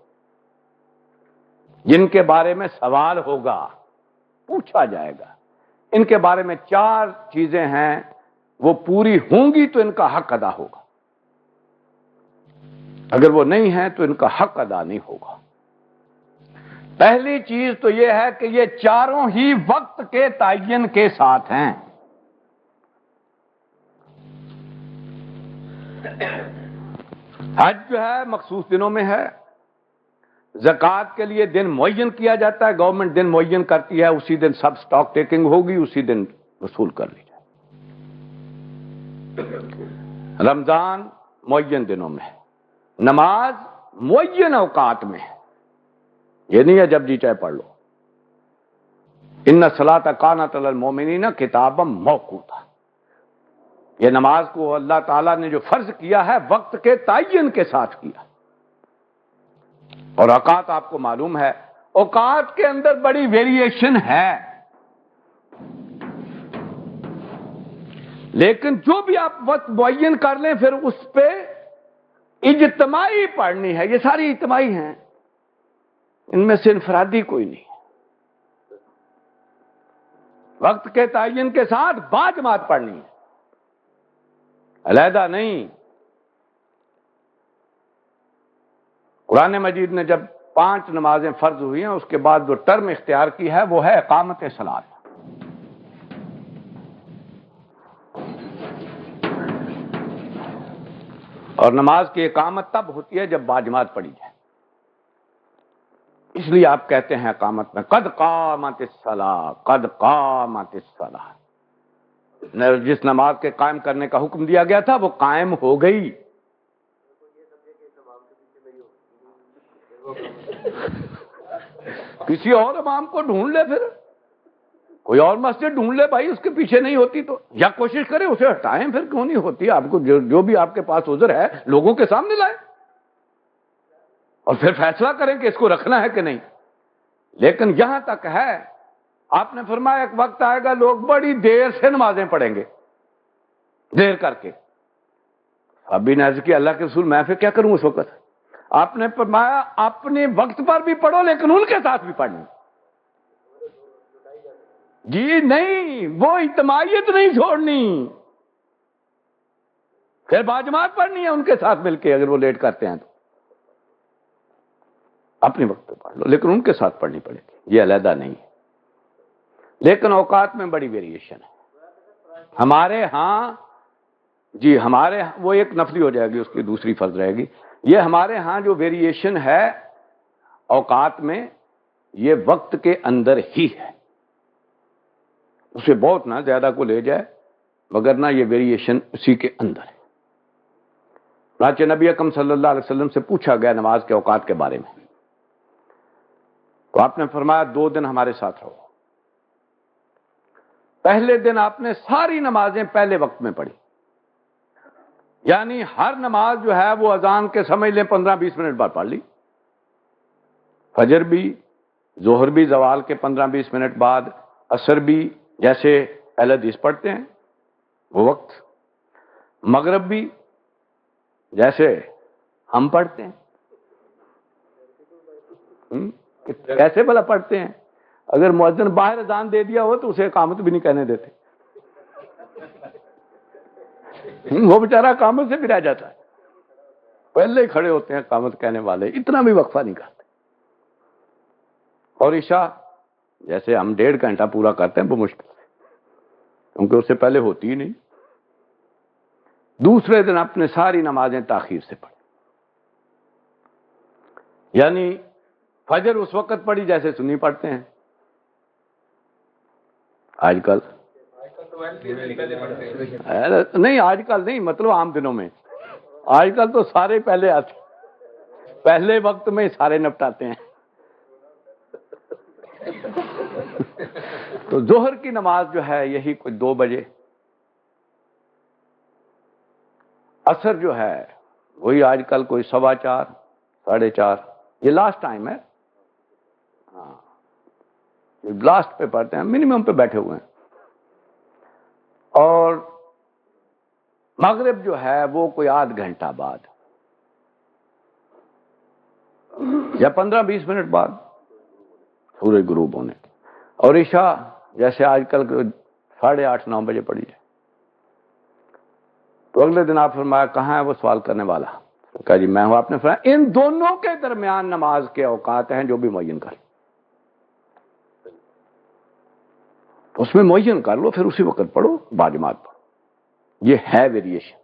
A: جن کے بارے میں سوال ہوگا، پوچھا جائے گا. ان کے بارے میں 4 چیزیں ہیں، وہ پوری ہوں گی تو ان کا حق ادا ہوگا، اگر وہ نہیں ہے تو ان کا حق ادا نہیں ہوگا. پہلی چیز تو یہ ہے کہ یہ چاروں ہی وقت کے تعین کے ساتھ ہیں. حج جو ہے مخصوص دنوں میں ہے، زکوٰۃ کے لیے دن معین کیا جاتا ہے، گورنمنٹ دن معین کرتی ہے، اسی دن سب سٹاک ٹیکنگ ہوگی، اسی دن وصول کر لی جائے۔ رمضان معین دنوں میں ہے، نماز معین اوقات میں ہے، یہ نہیں ہے جب جی چاہے پڑھ لو۔ ان الصلاۃ کانت علی المؤمنین کتابا موقوتا، یہ نماز کو اللہ تعالیٰ نے جو فرض کیا ہے وقت کے تعین کے ساتھ کیا، اور اوقات آپ کو معلوم ہے، اوقات کے اندر بڑی ویریشن ہے، لیکن جو بھی آپ وقت معین کر لیں پھر اس پہ اجتماعی پڑھنی ہے، یہ ساری اجتماعی ہیں، ان میں سے انفرادی کوئی نہیں، وقت کے تعین کے ساتھ باجماعت پڑھنی ہے، علیحدہ نہیں۔ قرآن مجید نے جب 5 نمازیں فرض ہوئی ہیں اس کے بعد جو ٹرم اختیار کی ہے وہ ہے اقامت صلاۃ۔ اور نماز کی اقامت تب ہوتی ہے جب باجماعت پڑھی جائے، اس لیے آپ کہتے ہیں اقامت میں قد قامت الصلاۃ، قد قامت الصلاۃ، جس نماز کے قائم کرنے کا حکم دیا گیا تھا وہ قائم ہو گئی۔ کسی اور امام کو ڈھونڈ لے، پھر کوئی اور مسجد ڈھونڈ لے بھائی، اس کے پیچھے نہیں ہوتی تو، یا کوشش کرے اسے ہٹائیں، پھر کیوں نہیں ہوتی؟ آپ کو جو بھی آپ کے پاس عذر ہے لوگوں کے سامنے لائیں اور پھر فیصلہ کریں کہ اس کو رکھنا ہے کہ نہیں۔ لیکن یہاں تک ہے، آپ نے فرمایا ایک وقت آئے گا لوگ بڑی دیر سے نمازیں پڑھیں گے، دیر کر کے۔ ابھی نے عرض کیا اللہ کے رسول میں پھر کیا کروں اس وقت؟ آپ نے فرمایا اپنے وقت پر بھی پڑھو لیکن ان کے ساتھ بھی پڑھنا۔ جی نہیں، وہ اجتماعیت نہیں چھوڑنی، پھر باجماعت پڑھنی ہے ان کے ساتھ مل کے، اگر وہ لیٹ کرتے ہیں تو اپنے وقت پہ پڑھ لو لیکن ان کے ساتھ پڑھنی پڑے گی، یہ علیحدہ نہیں ہے۔ لیکن اوقات میں بڑی ویریشن ہے ہمارے ہاں، جی ہمارے وہ ایک نفلی ہو جائے گی، اس کی دوسری فرض رہے گی۔ یہ ہمارے ہاں جو ویریشن ہے اوقات میں، یہ وقت کے اندر ہی ہے، اسے بہت نہ زیادہ کو لے جائے، مگر نہ یہ ویریشن اسی کے اندر ہے۔ چنانچہ نبی اکرم صلی اللہ علیہ وسلم سے پوچھا گیا نماز کے اوقات کے بارے میں، تو آپ نے فرمایا 2 دن ہمارے ساتھ رہو۔ پہلے دن آپ نے ساری نمازیں پہلے وقت میں پڑھی، یعنی ہر نماز جو ہے وہ اذان کے سمجھ لیں 15-20 منٹ بعد پڑھ لی، فجر بھی، ظہر بھی زوال کے 15-20 منٹ بعد، عصر بھی جیسے اہل حدیث پڑھتے ہیں وہ وقت، مغرب بھی جیسے ہم پڑھتے ہیں۔ کیسے بھلا پڑھتے ہیں؟ اگر مؤذن باہر اذان دے دیا ہو تو اسے اقامت بھی نہیں کہنے دیتے، وہ بیچارہ اقامت سے بھی رہ جاتا ہے، پہلے ہی کھڑے ہوتے ہیں اقامت کہنے والے، اتنا بھی وقفہ نہیں کرتے۔ اور عشاء جیسے ہم 1.5 گھنٹہ پورا کرتے ہیں وہ مشکل ہے، کیونکہ اس سے پہلے ہوتی ہی نہیں۔ دوسرے دن اپنے ساری نمازیں تاخیر سے پڑھی، یعنی فجر اس وقت پڑھی جیسے سنی پڑھتے ہیں آج کل، نہیں آج کل نہیں، مطلب عام دنوں میں، آج کل تو سارے پہلے آتے، پہلے وقت میں سارے نپٹاتے ہیں۔ تو ظہر کی نماز جو ہے یہی کوئی 2 بجے، عصر جو ہے وہی آج کل کوئی 4:15 4:30، یہ لاسٹ ٹائم ہے، ہاں لاسٹ پہ پڑھتے ہیں، منیمم پہ بیٹھے ہوئے ہیں۔ اور مغرب جو ہے وہ کوئی آدھ گھنٹہ بعد یا 15-20 منٹ بعد سورج غروب ہونے کی، اور عشاء جیسے آج کل 8:30-9 بجے پڑھی جائے۔ تو اگلے دن آپ فرمایا کہاں ہے وہ سوال کرنے والا؟ کہا جی میں ہوں۔ آپ نے فرمایا ان دونوں کے درمیان نماز کے اوقات ہیں جو بھی معین کر، اس میں معین کر لو، پھر اسی وقت پڑھو، باجماعت پڑھو۔ یہ ہے ویریشن،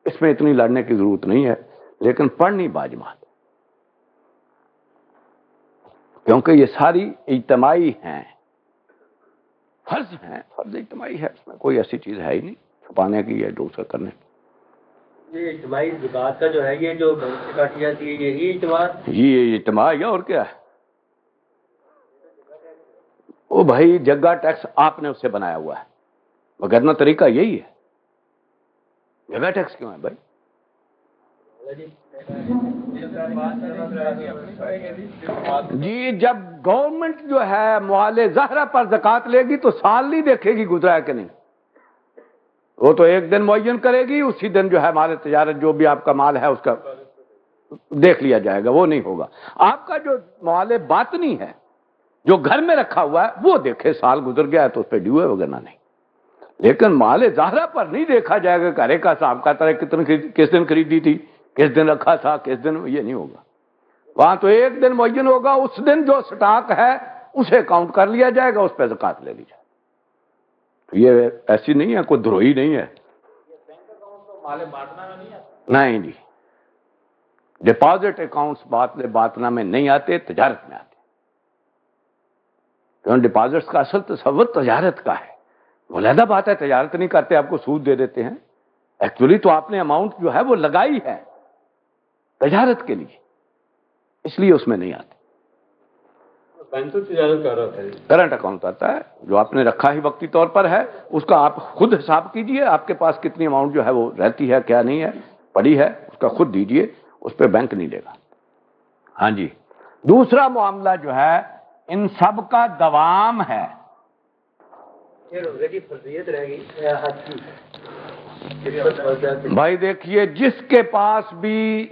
A: اس میں اتنی لڑنے کی ضرورت نہیں ہے، لیکن پڑھنی باجماعت۔ کیونکہ یہ ساری اجتماعی ہیں، فرض ہیں، فرض اجتماعی ہے، اس میں کوئی ایسی چیز ہے ہی نہیں چھپانے کی یا دوسرا کرنے کی۔
C: یہ اجتماعی زکوٰۃ کا جو ہے یہ جو بینک سے کاٹی جاتی ہے یہی اجتماع،
A: یہ اجتماع ہے اور کیا ہے؟ وہ بھائی جگہ ٹیکس آپ نے اس سے بنایا ہوا ہے، وگرنہ طریقہ یہی ہے۔ جگہ ٹیکس کیوں ہے بھائی؟ جی جب گورنمنٹ جو ہے مال زہرہ پر زکوٰۃ لے گی تو سال نہیں دیکھے گی گزرا ہے کہ نہیں، وہ تو ایک دن معین کرے گی، اسی دن جو ہے مال تجارت جو بھی آپ کا مال ہے اس کا دیکھ لیا جائے گا، وہ نہیں ہوگا۔ آپ کا جو مال باطنی ہے جو گھر میں رکھا ہوا ہے وہ دیکھے سال گزر گیا ہے تو اس پہ ڈیو ہے، وگرنہ نہیں۔ لیکن مال ظاہرہ پر نہیں دیکھا جائے گا کہ ارے کا صاحب کا طرح کس دن خریدی تھی، کس دن رکھا تھا، کس دن، یہ نہیں ہوگا۔ وہاں تو ایک دن معین ہوگا، اس دن جو سٹاک ہے اسے کاؤنٹ کر لیا جائے گا، اس پہ زکوٰۃ لے لی جائے گی۔ یہ ایسی نہیں ہے، کوئی دھروئی نہیں ہے۔ نہیں جی، ڈپازٹ اکاؤنٹس باطنہ میں نہیں آتے، تجارت میں آتے۔ کیوں؟ ڈپازٹس کا اصل تصور تجارت کا ہے، علیحدہ بات ہے تجارت نہیں کرتے، آپ کو سود دے دیتے ہیں، ایکچولی تو آپ نے اماؤنٹ جو ہے وہ لگائی ہے تجارت کے لیے، اس لیے اس میں نہیں آتے۔
C: بینک تو تجارت کر رہا تھا،
A: کرنٹ اکاؤنٹ آتا ہے جو آپ نے رکھا ہی وقتی طور پر ہے، اس کا آپ خود حساب کیجئے، آپ کے پاس کتنی اماؤنٹ جو ہے وہ رہتی ہے، کیا نہیں ہے، پڑی ہے، اس کا خود دیجئے، اس پہ بینک نہیں لے گا۔ ہاں جی، دوسرا معاملہ جو ہے ان سب کا دوام ہے۔
C: یہ روزے کی فرضیت رہ گئی حج کی۔
A: بھائی دیکھیے، جس کے پاس بھی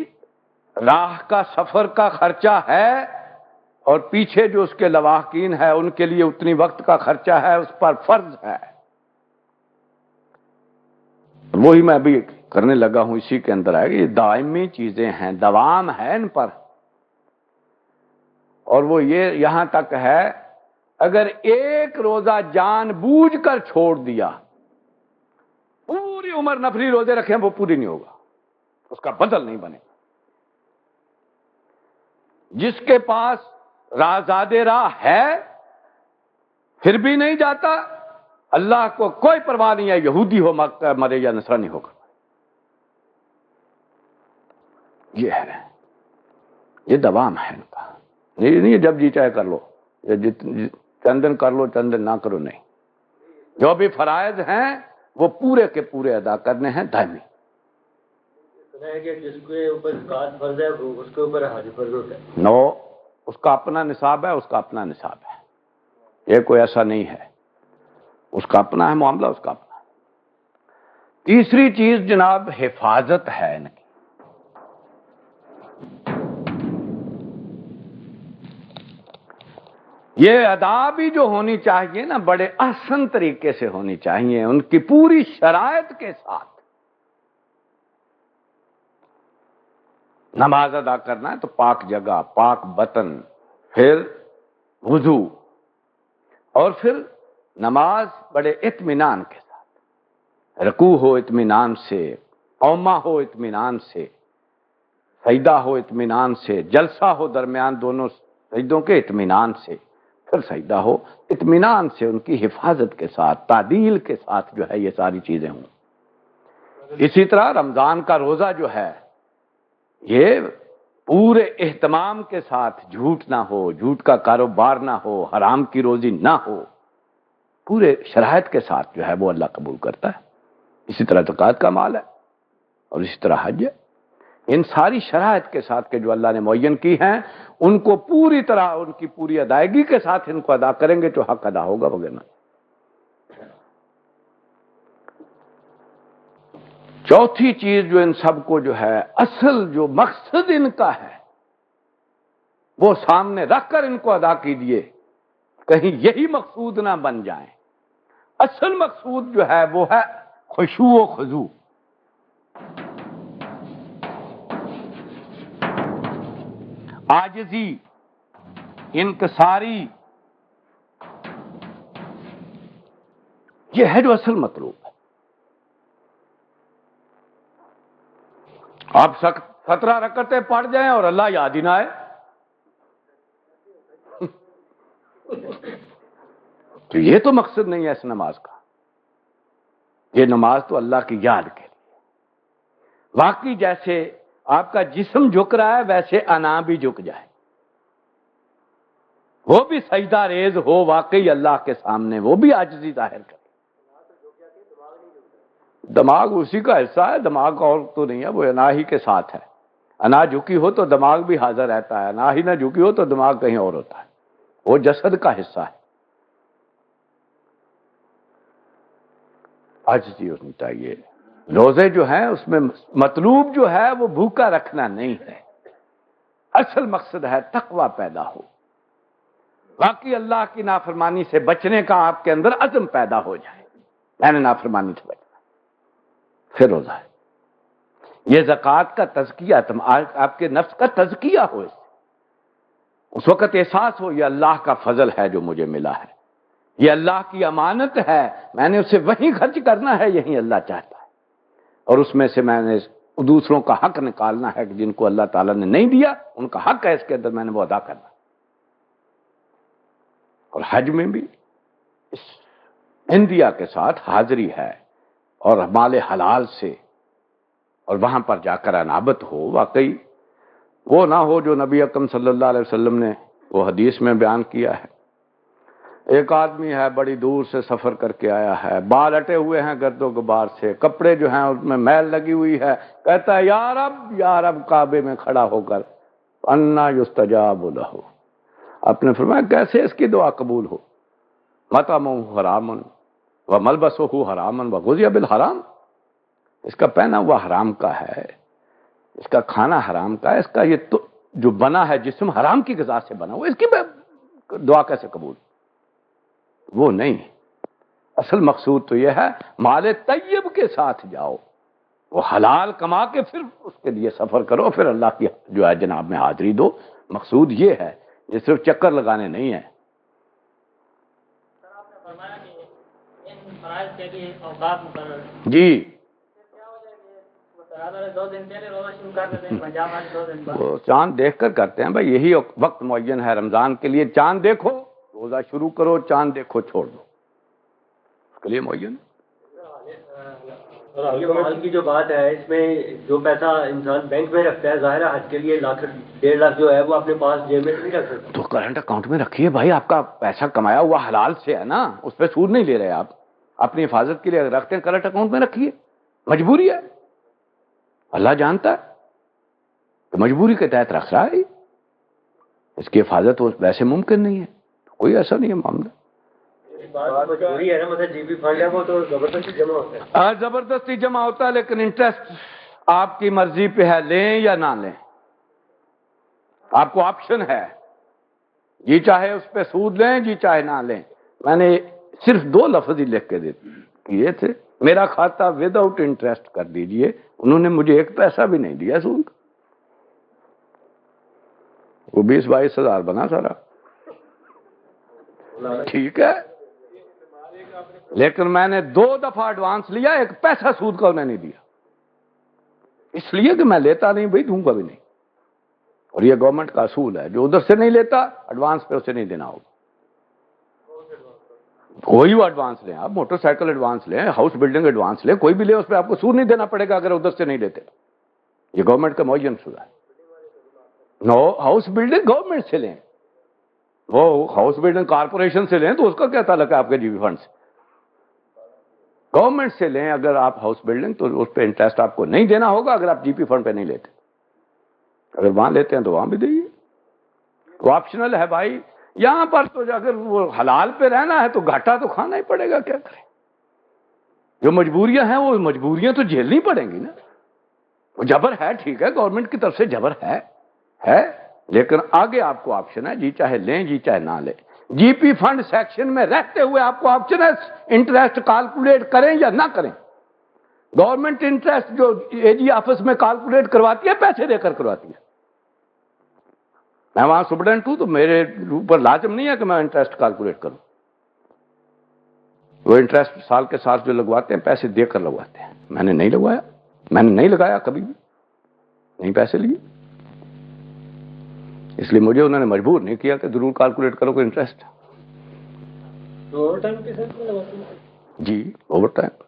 A: راہ کا سفر کا خرچہ ہے اور پیچھے جو اس کے لواحقین ہے ان کے لیے اتنی وقت کا خرچہ ہے، اس پر فرض ہے۔ وہی میں ابھی کرنے لگا ہوں، اسی کے اندر ہے، یہ دائمی چیزیں ہیں، دوام ہے ان پر۔ اور وہ یہ یہاں تک ہے اگر ایک روزہ جان بوجھ کر چھوڑ دیا، پوری عمر نفلی روزے رکھیں وہ پوری نہیں ہوگا، اس کا بدل نہیں بنے۔ جس کے پاس رازاد راہ ہے پھر بھی نہیں جاتا، اللہ کو کوئی پرواہ نہیں ہے، یہودی ہو مرے یا نصرانی ہوگا۔ یہ ہے، یہ دوام ہے ان کا، یہ نہیں جب جی چاہے کر لو، چند دن کر لو چند دن نہ کرو، نہیں۔ جو بھی فرائض ہیں وہ پورے کے پورے ادا کرنے ہیں، دائمی۔
C: سنا ہے کہ جس کے اوپر زکوٰۃ فرض ہے وہ اس کے اوپر حج فرض ہوتا ہے۔
A: نو، اس کا اپنا نصاب ہے، اس کا اپنا نصاب ہے، یہ کوئی ایسا نہیں ہے، اس کا اپنا ہے معاملہ، اس کا اپنا ہے۔ تیسری چیز جناب حفاظت ہے ان کی۔ یہ ادا بھی جو ہونی چاہیے نا بڑے احسن طریقے سے ہونی چاہیے، ان کی پوری شرائط کے ساتھ۔ نماز ادا کرنا ہے تو پاک جگہ، پاک بطن، پھر وضو، اور پھر نماز بڑے اطمینان کے ساتھ، رکوع ہو اطمینان سے، قومہ ہو اطمینان سے، سجدہ ہو اطمینان سے، جلسہ ہو درمیان دونوں سجدوں کے اطمینان سے، پھر سجدہ ہو اطمینان سے، ان کی حفاظت کے ساتھ، تعدیل کے ساتھ جو ہے یہ ساری چیزیں ہوں۔ اسی طرح رمضان کا روزہ جو ہے یہ پورے اہتمام کے ساتھ، جھوٹ نہ ہو، جھوٹ کا کاروبار نہ ہو، حرام کی روزی نہ ہو، پورے شرائط کے ساتھ جو ہے وہ اللہ قبول کرتا ہے۔ اسی طرح زکوٰۃ کا مال ہے، اور اسی طرح حج ہے۔ ان ساری شرائط کے ساتھ کہ جو اللہ نے معین کی ہیں ان کو پوری طرح، ان کی پوری ادائیگی کے ساتھ ان کو ادا کریں گے تو حق ادا ہوگا، وغیرہ۔ چوتھی چیز جو ان سب کو جو ہے اصل جو مقصد ان کا ہے وہ سامنے رکھ کر ان کو ادا کیجیے، کہیں یہی مقصود نہ بن جائیں۔ اصل مقصود جو ہے وہ ہے خشوع و خضوع، عاجزی، انکساری، یہ ہے جو اصل مطلوب ہے۔ آپ 17 رکعتیں پڑھ جائیں اور اللہ یاد ہی نہ آئے، تو یہ تو مقصد نہیں ہے اس نماز کا. یہ نماز تو اللہ کی یاد کے لیے. واقعی جیسے آپ کا جسم جھک رہا ہے ویسے انا بھی جھک جائے, وہ بھی سجدہ ریز ہو واقعی اللہ کے سامنے, وہ بھی عاجزی ظاہر کرے. دماغ اسی کا حصہ ہے, دماغ اور تو نہیں ہے, وہ انا ہی کے ساتھ ہے. انا جھکی ہو تو دماغ بھی حاضر رہتا ہے, انا ہی نہ جھکی ہو تو دماغ کہیں اور ہوتا ہے, وہ جسد کا حصہ ہے. عاجزی ہونی چاہیے. روزے جو ہیں اس میں مطلوب جو ہے وہ بھوکا رکھنا نہیں ہے, اصل مقصد ہے تقوی پیدا ہو, باقی اللہ کی نافرمانی سے بچنے کا آپ کے اندر عزم پیدا ہو جائے, میں نے نافرمانی سے بچنا, پھر روزہ ہے. یہ زکوٰۃ کا تزکیہ, آپ کے نفس کا تزکیہ ہو, اس وقت احساس ہو یہ اللہ کا فضل ہے جو مجھے ملا ہے, یہ اللہ کی امانت ہے, میں نے اسے وہیں خرچ کرنا ہے, یہیں اللہ چاہتا ہے, اور اس میں سے میں نے دوسروں کا حق نکالنا ہے کہ جن کو اللہ تعالیٰ نے نہیں دیا ان کا حق ہے, اس کے اندر میں نے وہ ادا کرنا. اور حج میں بھی اس اندیا کے ساتھ حاضری ہے اور مال حلال سے, اور وہاں پر جا کر انابت ہو. واقعی وہ نہ ہو جو نبی اکرم صلی اللہ علیہ وسلم نے وہ حدیث میں بیان کیا ہے. ایک آدمی ہے بڑی دور سے سفر کر کے آیا ہے, بال اٹے ہوئے ہیں گرد و غبار سے, کپڑے جو ہیں اس میں میل لگی ہوئی ہے, کہتا ہے یا رب کعبے میں کھڑا ہو کر انا یستجاب لہ. آپ نے فرمایا کیسے اس کی دعا قبول ہو؟ مطعمہ حرام و ملبسہ حرام و غذی بالحرام, اس کا پہنا ہوا حرام کا ہے, اس کا کھانا حرام کا ہے, اس کا یہ تو جو بنا ہے جسم حرام کی غذا سے بنا ہوا, اس کی دعا کیسے قبول؟ وہ نہیں. اصل مقصود تو یہ ہے مال طیب کے ساتھ جاؤ, وہ حلال کما کے پھر اس کے لیے سفر کرو, پھر اللہ کی جو ہے جناب میں حاضری دو. مقصود یہ ہے, یہ صرف چکر لگانے نہیں ہے.
D: سر آپ نے فرمایا کہ ان فرائض کے لیے اوقات مقرر ہیں.
A: جی,
D: کیا وجہ ہے کہ وہ ترازہ 2 دن پہلے روزہ شروع کر دیتے ہیں, پنجاب والے 2 دن بعد؟
A: وہ چاند دیکھ کر کرتے ہیں بھائی, یہی وقت معین ہے رمضان کے لیے, چاند دیکھو روزہ شروع کرو, چاند دیکھو چھوڑ دو, اس کے لیے معین.
F: یہ مال کی جو بات ہے, اس میں جو پیسہ انسان بینک میں رکھتا ہے, ظاہر ہے حج کے لیے 1.5 لاکھ جو ہے وہ اپنے پاس جیب میں نہیں رکھ سکتا.
A: تو کرنٹ اکاؤنٹ میں رکھیے بھائی, آپ کا پیسہ کمایا ہوا حلال سے ہے نا, اس پہ سود نہیں لے رہے آپ, اپنی حفاظت کے لیے اگر رکھتے ہیں کرنٹ اکاؤنٹ میں رکھیے, مجبوری ہے, اللہ جانتا ہے کہ مجبوری کے تحت رکھ رہا ہے, اس کی حفاظت ویسے ممکن نہیں ہے, کوئی ایسا نہیں ہے معاملہ.
F: مجبوری ہے نا, مطلب جی بی فنڈ ہے وہ تو زبردستی جمع ہوتا ہے.
A: زبردستی جمع ہوتا ہے, لیکن انٹرسٹ آپ کی مرضی پہ ہے, لیں یا نہ لیں, آپ کو آپشن ہے, جی چاہے اس پہ سود لیں, جی چاہے نہ لیں. میں نے صرف 2 لفظ ہی لکھ کے دیے تھے, میرا کھاتا ود آؤٹ انٹرسٹ کر دیجئے. انہوں نے مجھے 1 پیسہ بھی نہیں دیا سود, وہ 20-22 ہزار بنا سارا, ٹھیک ہے, لیکن میں نے 2 دفعہ ایڈوانس لیا, 1 پیسہ سود کا انہیں نہیں دیا, اس لیے کہ میں لیتا نہیں بھائی, دوں گا بھی نہیں. اور یہ گورنمنٹ کا اصول ہے, جو ادھر سے نہیں لیتا ایڈوانس پہ اسے نہیں دینا ہوگا. کوئی وہ ایڈوانس لیں, آپ موٹر سائیکل ایڈوانس لیں, ہاؤس بلڈنگ ایڈوانس لیں, کوئی بھی لے, اس پہ آپ کو سود نہیں دینا پڑے گا اگر ادھر سے نہیں لیتے. یہ گورنمنٹ کا معین اصول ہے. نو, ہاؤس بلڈنگ گورنمنٹ سے لیں, وہ ہاؤس بلڈنگ کارپوریشن سے لیں تو اس کا کیا تعلق ہے آپ کے جی بی فنڈ سے؟ گورنمنٹ سے لیں اگر آپ ہاؤس بلڈنگ, تو اس پہ انٹرسٹ آپ کو نہیں دینا ہوگا اگر آپ جی پی فنڈ پہ نہیں لیتے. اگر وہاں لیتے ہیں تو وہاں بھی دیجیے, وہ آپشنل ہے بھائی. یہاں پر تو اگر وہ حلال پہ رہنا ہے تو گھاٹا تو کھانا ہی پڑے گا, کیا کریں. جو مجبوریاں ہیں وہ مجبوریاں تو جھیلنی پڑیں گی نا. وہ جبر ہے, ٹھیک ہے, گورنمنٹ کی طرف سے جبر ہے, لیکن آگے آپ کو آپشن ہے, جی چاہے لیں جی چاہے نہ لیں. جی پی فنڈ سیکشن میں رہتے ہوئے آپ کو آپشن ہے انٹرسٹ کیلکولیٹ کریں یا نہ کریں. گورنمنٹ انٹرسٹ جو اے جی آفس میں کیلکولیٹ کرواتی ہے, پیسے دے کر کرواتی ہے. میں وہاں سپرڈنٹ ہوں تو میرے اوپر لازم نہیں ہے کہ میں انٹرسٹ کیلکولیٹ کروں. وہ انٹرسٹ سال کے ساتھ جو لگواتے ہیں پیسے دے کر لگواتے ہیں. میں نے نہیں لگوایا, میں نے نہیں لگایا کبھی بھی, نہیں پیسے لیے. اس لیے مجھے انہوں نے مجبور نہیں کیا کہ ضرور کیلکولیٹ کرو کوئی انٹرسٹ.
C: تو اوور ٹائم کے ساتھ میں لگاتے ہیں؟
A: جی اوور ٹائم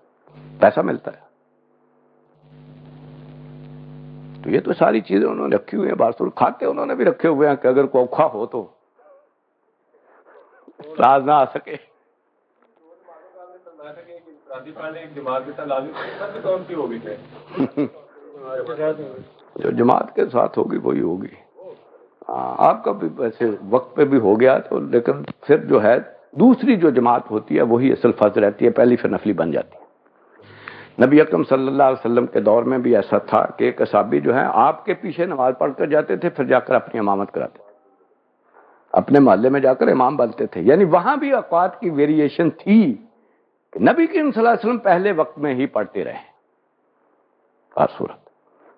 A: پیسہ ملتا ہے. تو یہ تو ساری چیزیں انہوں نے رکھی ہوئی ہیں. باسر کھاتے انہوں نے بھی رکھے ہوئے ہیں کہ اگر کوئی اوکھا ہو تو راز نہ آ سکے. جو جماعت کے ساتھ ہوگی وہی ہوگی. آپ کا بھی ویسے وقت پہ بھی ہو گیا تو، لیکن پھر جو ہے دوسری جو جماعت ہوتی ہے وہی اصل فرض رہتی ہے، پہلی پھر نفلی بن جاتی ہے. نبی اکرم صلی اللہ علیہ وسلم کے دور میں بھی ایسا تھا کہ ایک صحابی جو ہے آپ کے پیچھے نماز پڑھ کر جاتے تھے، پھر جا کر اپنی امامت کراتے تھے، اپنے محلے میں جا کر امام بنتے تھے. یعنی وہاں بھی اوقات کی ویریشن تھی کہ نبی کریم صلی اللہ علیہ وسلم پہلے وقت میں ہی پڑھتے رہے ہر صورت،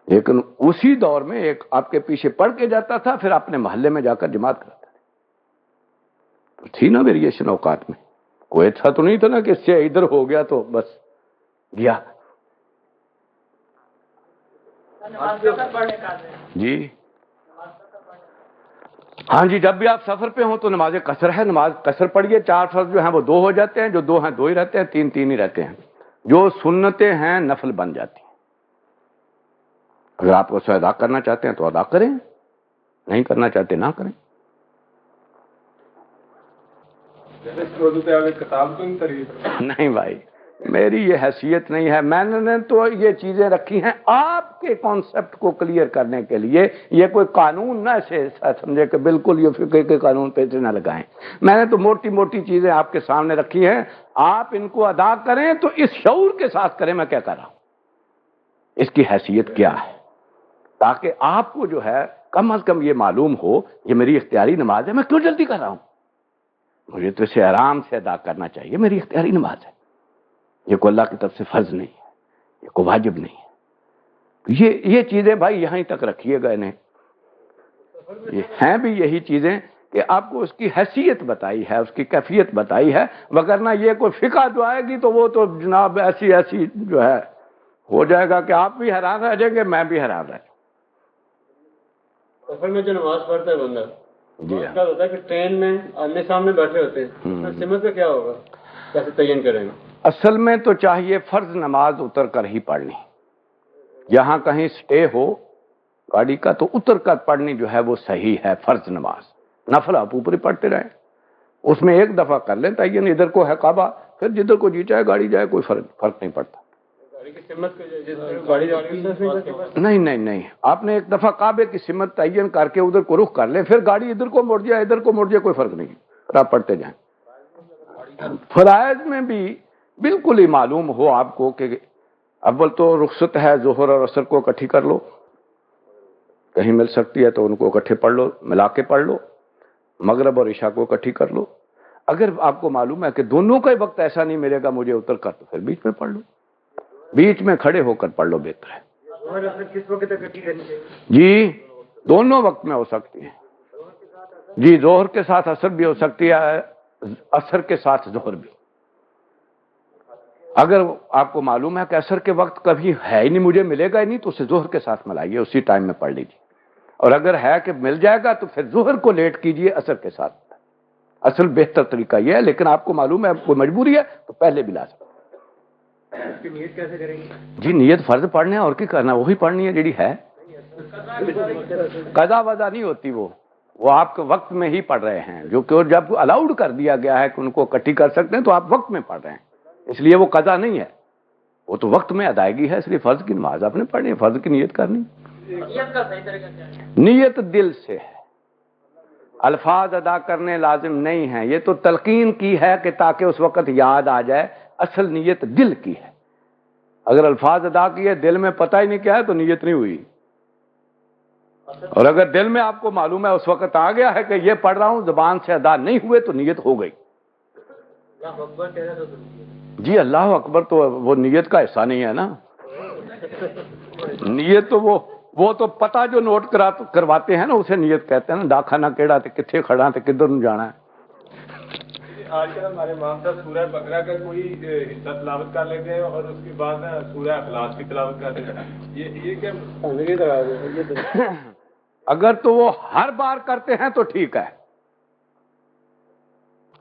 A: لیکن اسی دور میں ایک آپ کے پیچھے پڑھ کے جاتا تھا، پھر اپنے محلے میں جا کر جماعت کراتا تھا. تو تھی نا ویریشن اوقات میں. کوئی ایسا تو نہیں تھا نا کہ اس سے ادھر ہو گیا تو بس گیا. جی ہاں جی، جب بھی آپ سفر پہ ہوں تو نماز قصر ہے، نماز قصر پڑھیے. 4 فرض جو ہیں وہ 2 ہو جاتے ہیں، جو 2 ہیں 2 ہی رہتے ہیں، 3 3 ہی رہتے ہیں. جو سنتیں ہیں نفل بن جاتی ہیں. اگر آپ اسے ادا کرنا چاہتے ہیں تو ادا کریں، نہیں کرنا چاہتے نہ کریں. نہیں بھائی، میری یہ حیثیت نہیں ہے. میں نے تو یہ چیزیں رکھی ہیں آپ کے کانسیپٹ کو کلیئر کرنے کے لیے. یہ کوئی قانون نہ اسے سمجھے کہ بالکل یہ فقہ کے قانون پہ نہ لگائیں. میں نے تو موٹی موٹی چیزیں آپ کے سامنے رکھی ہیں، آپ ان کو ادا کریں تو اس شعور کے ساتھ کریں میں کیا کر رہا ہوں، اس کی حیثیت کیا ہے، تاکہ آپ کو جو ہے کم از کم یہ معلوم ہو یہ میری اختیاری نماز ہے، میں کیوں جلدی کر رہا ہوں، مجھے تو اسے آرام سے ادا کرنا چاہیے. میری اختیاری نماز ہے، یہ کوئی اللہ کی طرف سے فرض نہیں ہے، یہ کوئی واجب نہیں ہے. یہ چیزیں بھائی یہیں تک رکھیے گا انہیں. یہ ہیں بھی یہی چیزیں کہ آپ کو اس کی حیثیت بتائی ہے، اس کی کیفیت بتائی ہے. وگرنہ یہ کوئی فقہ جو آئے گی تو وہ تو جناب ایسی جو ہے ہو جائے گا کہ آپ بھی حیران رہ جائیں گے، میں بھی حیران رہ جاؤں.
C: سفر میں جو نماز پڑھتا ہے بندہ،
A: جی
C: کیا ہوتا ہے کہ ٹرین میں آمنے سامنے بیٹھے ہوتے ہیں، سمت کا کیا ہوگا، کیسے تعین کریں گے؟
A: اصل میں تو چاہیے فرض نماز اتر کر ہی پڑھنی. جہاں کہیں سٹے ہو گاڑی کا تو اتر کر پڑھنی جو ہے وہ صحیح ہے فرض نماز. نفل آپ اوپر ہی پڑھتے رہیں، اس میں ایک دفعہ کر لیں تعین، ادھر کو ہے کعبہ، پھر جدھر کو جی چاہے گاڑی جائے، کوئی فرق نہیں پڑتا. نہیں، آپ نے ایک دفعہ کعبے کی سمت تعین کر کے ادھر کو رخ کر لیں، پھر گاڑی ادھر کو مڑ جائے ادھر کو مڑ جائے، کوئی فرق نہیں، پھر آپ پڑھتے جائیں. فرائض میں بھی بالکل ہی معلوم ہو آپ کو کہ اول تو رخصت ہے، ظہر اور عصر کو اکٹھی کر لو، کہیں مل سکتی ہے تو ان کو اکٹھے پڑھ لو، ملا کے پڑھ لو. مغرب اور عشاء کو اکٹھی کر لو. اگر آپ کو معلوم ہے کہ دونوں کا وقت ایسا نہیں ملے گا مجھے اتر کر، تو پھر بیچ میں پڑھ لو، بیچ میں کھڑے ہو کر پڑھ لو، بہتر ہے.
F: کس وقت اکٹھی کرنی چاہیے؟
A: جی دونوں وقت میں ہو سکتی ہے. جی ظہر کے ساتھ عصر بھی ہو سکتی ہے، عصر کے ساتھ ظہر بھی. اگر آپ کو معلوم ہے کہ عصر کے وقت کبھی ہے ہی نہیں، مجھے ملے گا ہی نہیں، تو اسے ظہر کے ساتھ ملائیے، اسی ٹائم میں پڑھ لیجیے. اور اگر ہے کہ مل جائے گا تو پھر ظہر کو لیٹ کیجیے عصر کے ساتھ. اصل بہتر طریقہ یہ ہے، لیکن آپ کو معلوم ہے کوئی مجبوری ہے تو پہلے بھی لا سکتے.
F: اس کی نیت کیسے کریں گے؟
A: جی نیت فرض پڑھنے اور کی کرنا، وہی پڑھنی ہے جڑی ہے. قضا وضا نہیں ہوتی، وہ آپ کے وقت میں ہی پڑھ رہے ہیں، جو کہ جب الاؤڈ کر دیا گیا ہے کہ ان کو اکٹھی کر سکتے ہیں تو آپ وقت میں پڑھ رہے ہیں، اس لیے وہ قضا نہیں ہے، وہ تو وقت میں ادائیگی ہے. اس لیے فرض کی نماز آپ نے پڑھنی ہے، فرض کی نیت کرنی.
D: نیت کا صحیح طریقہ کیا ہے؟
A: نیت دل سے ہے، الفاظ ادا کرنے لازم نہیں ہیں. یہ تو تلقین کی ہے کہ تاکہ اس وقت یاد آ جائے، اصل نیت دل کی ہے. اگر الفاظ ادا کیے دل میں پتہ ہی نہیں کیا ہے تو نیت نہیں ہوئی. اور اگر دل میں آپ کو معلوم ہے اس وقت آ گیا ہے کہ یہ پڑھ رہا ہوں، زبان سے ادا نہیں ہوئے تو نیت ہو گئی.
F: اللہ اکبر کہنا تو
A: جی اللہ اکبر تو وہ نیت کا حصہ نہیں ہے نا. نیت تو وہ تو پتہ جو نوٹ کرواتے ہیں نا اسے نیت کہتے ہیں نا. ڈاکخانہ کیڑا تے کتھے کھڑا تے کدھر نوں جانا ہے.
G: آج کل ہمارے امام صاحب سورہ بقرہ کا کوئی حصہ تلاوت کر لیتے ہیں اور اس کے بعد سورہ اخلاص کی تلاوت کر دیتے ہیں. یہ کیا
A: اگر تو وہ ہر بار کرتے ہیں تو ٹھیک ہے،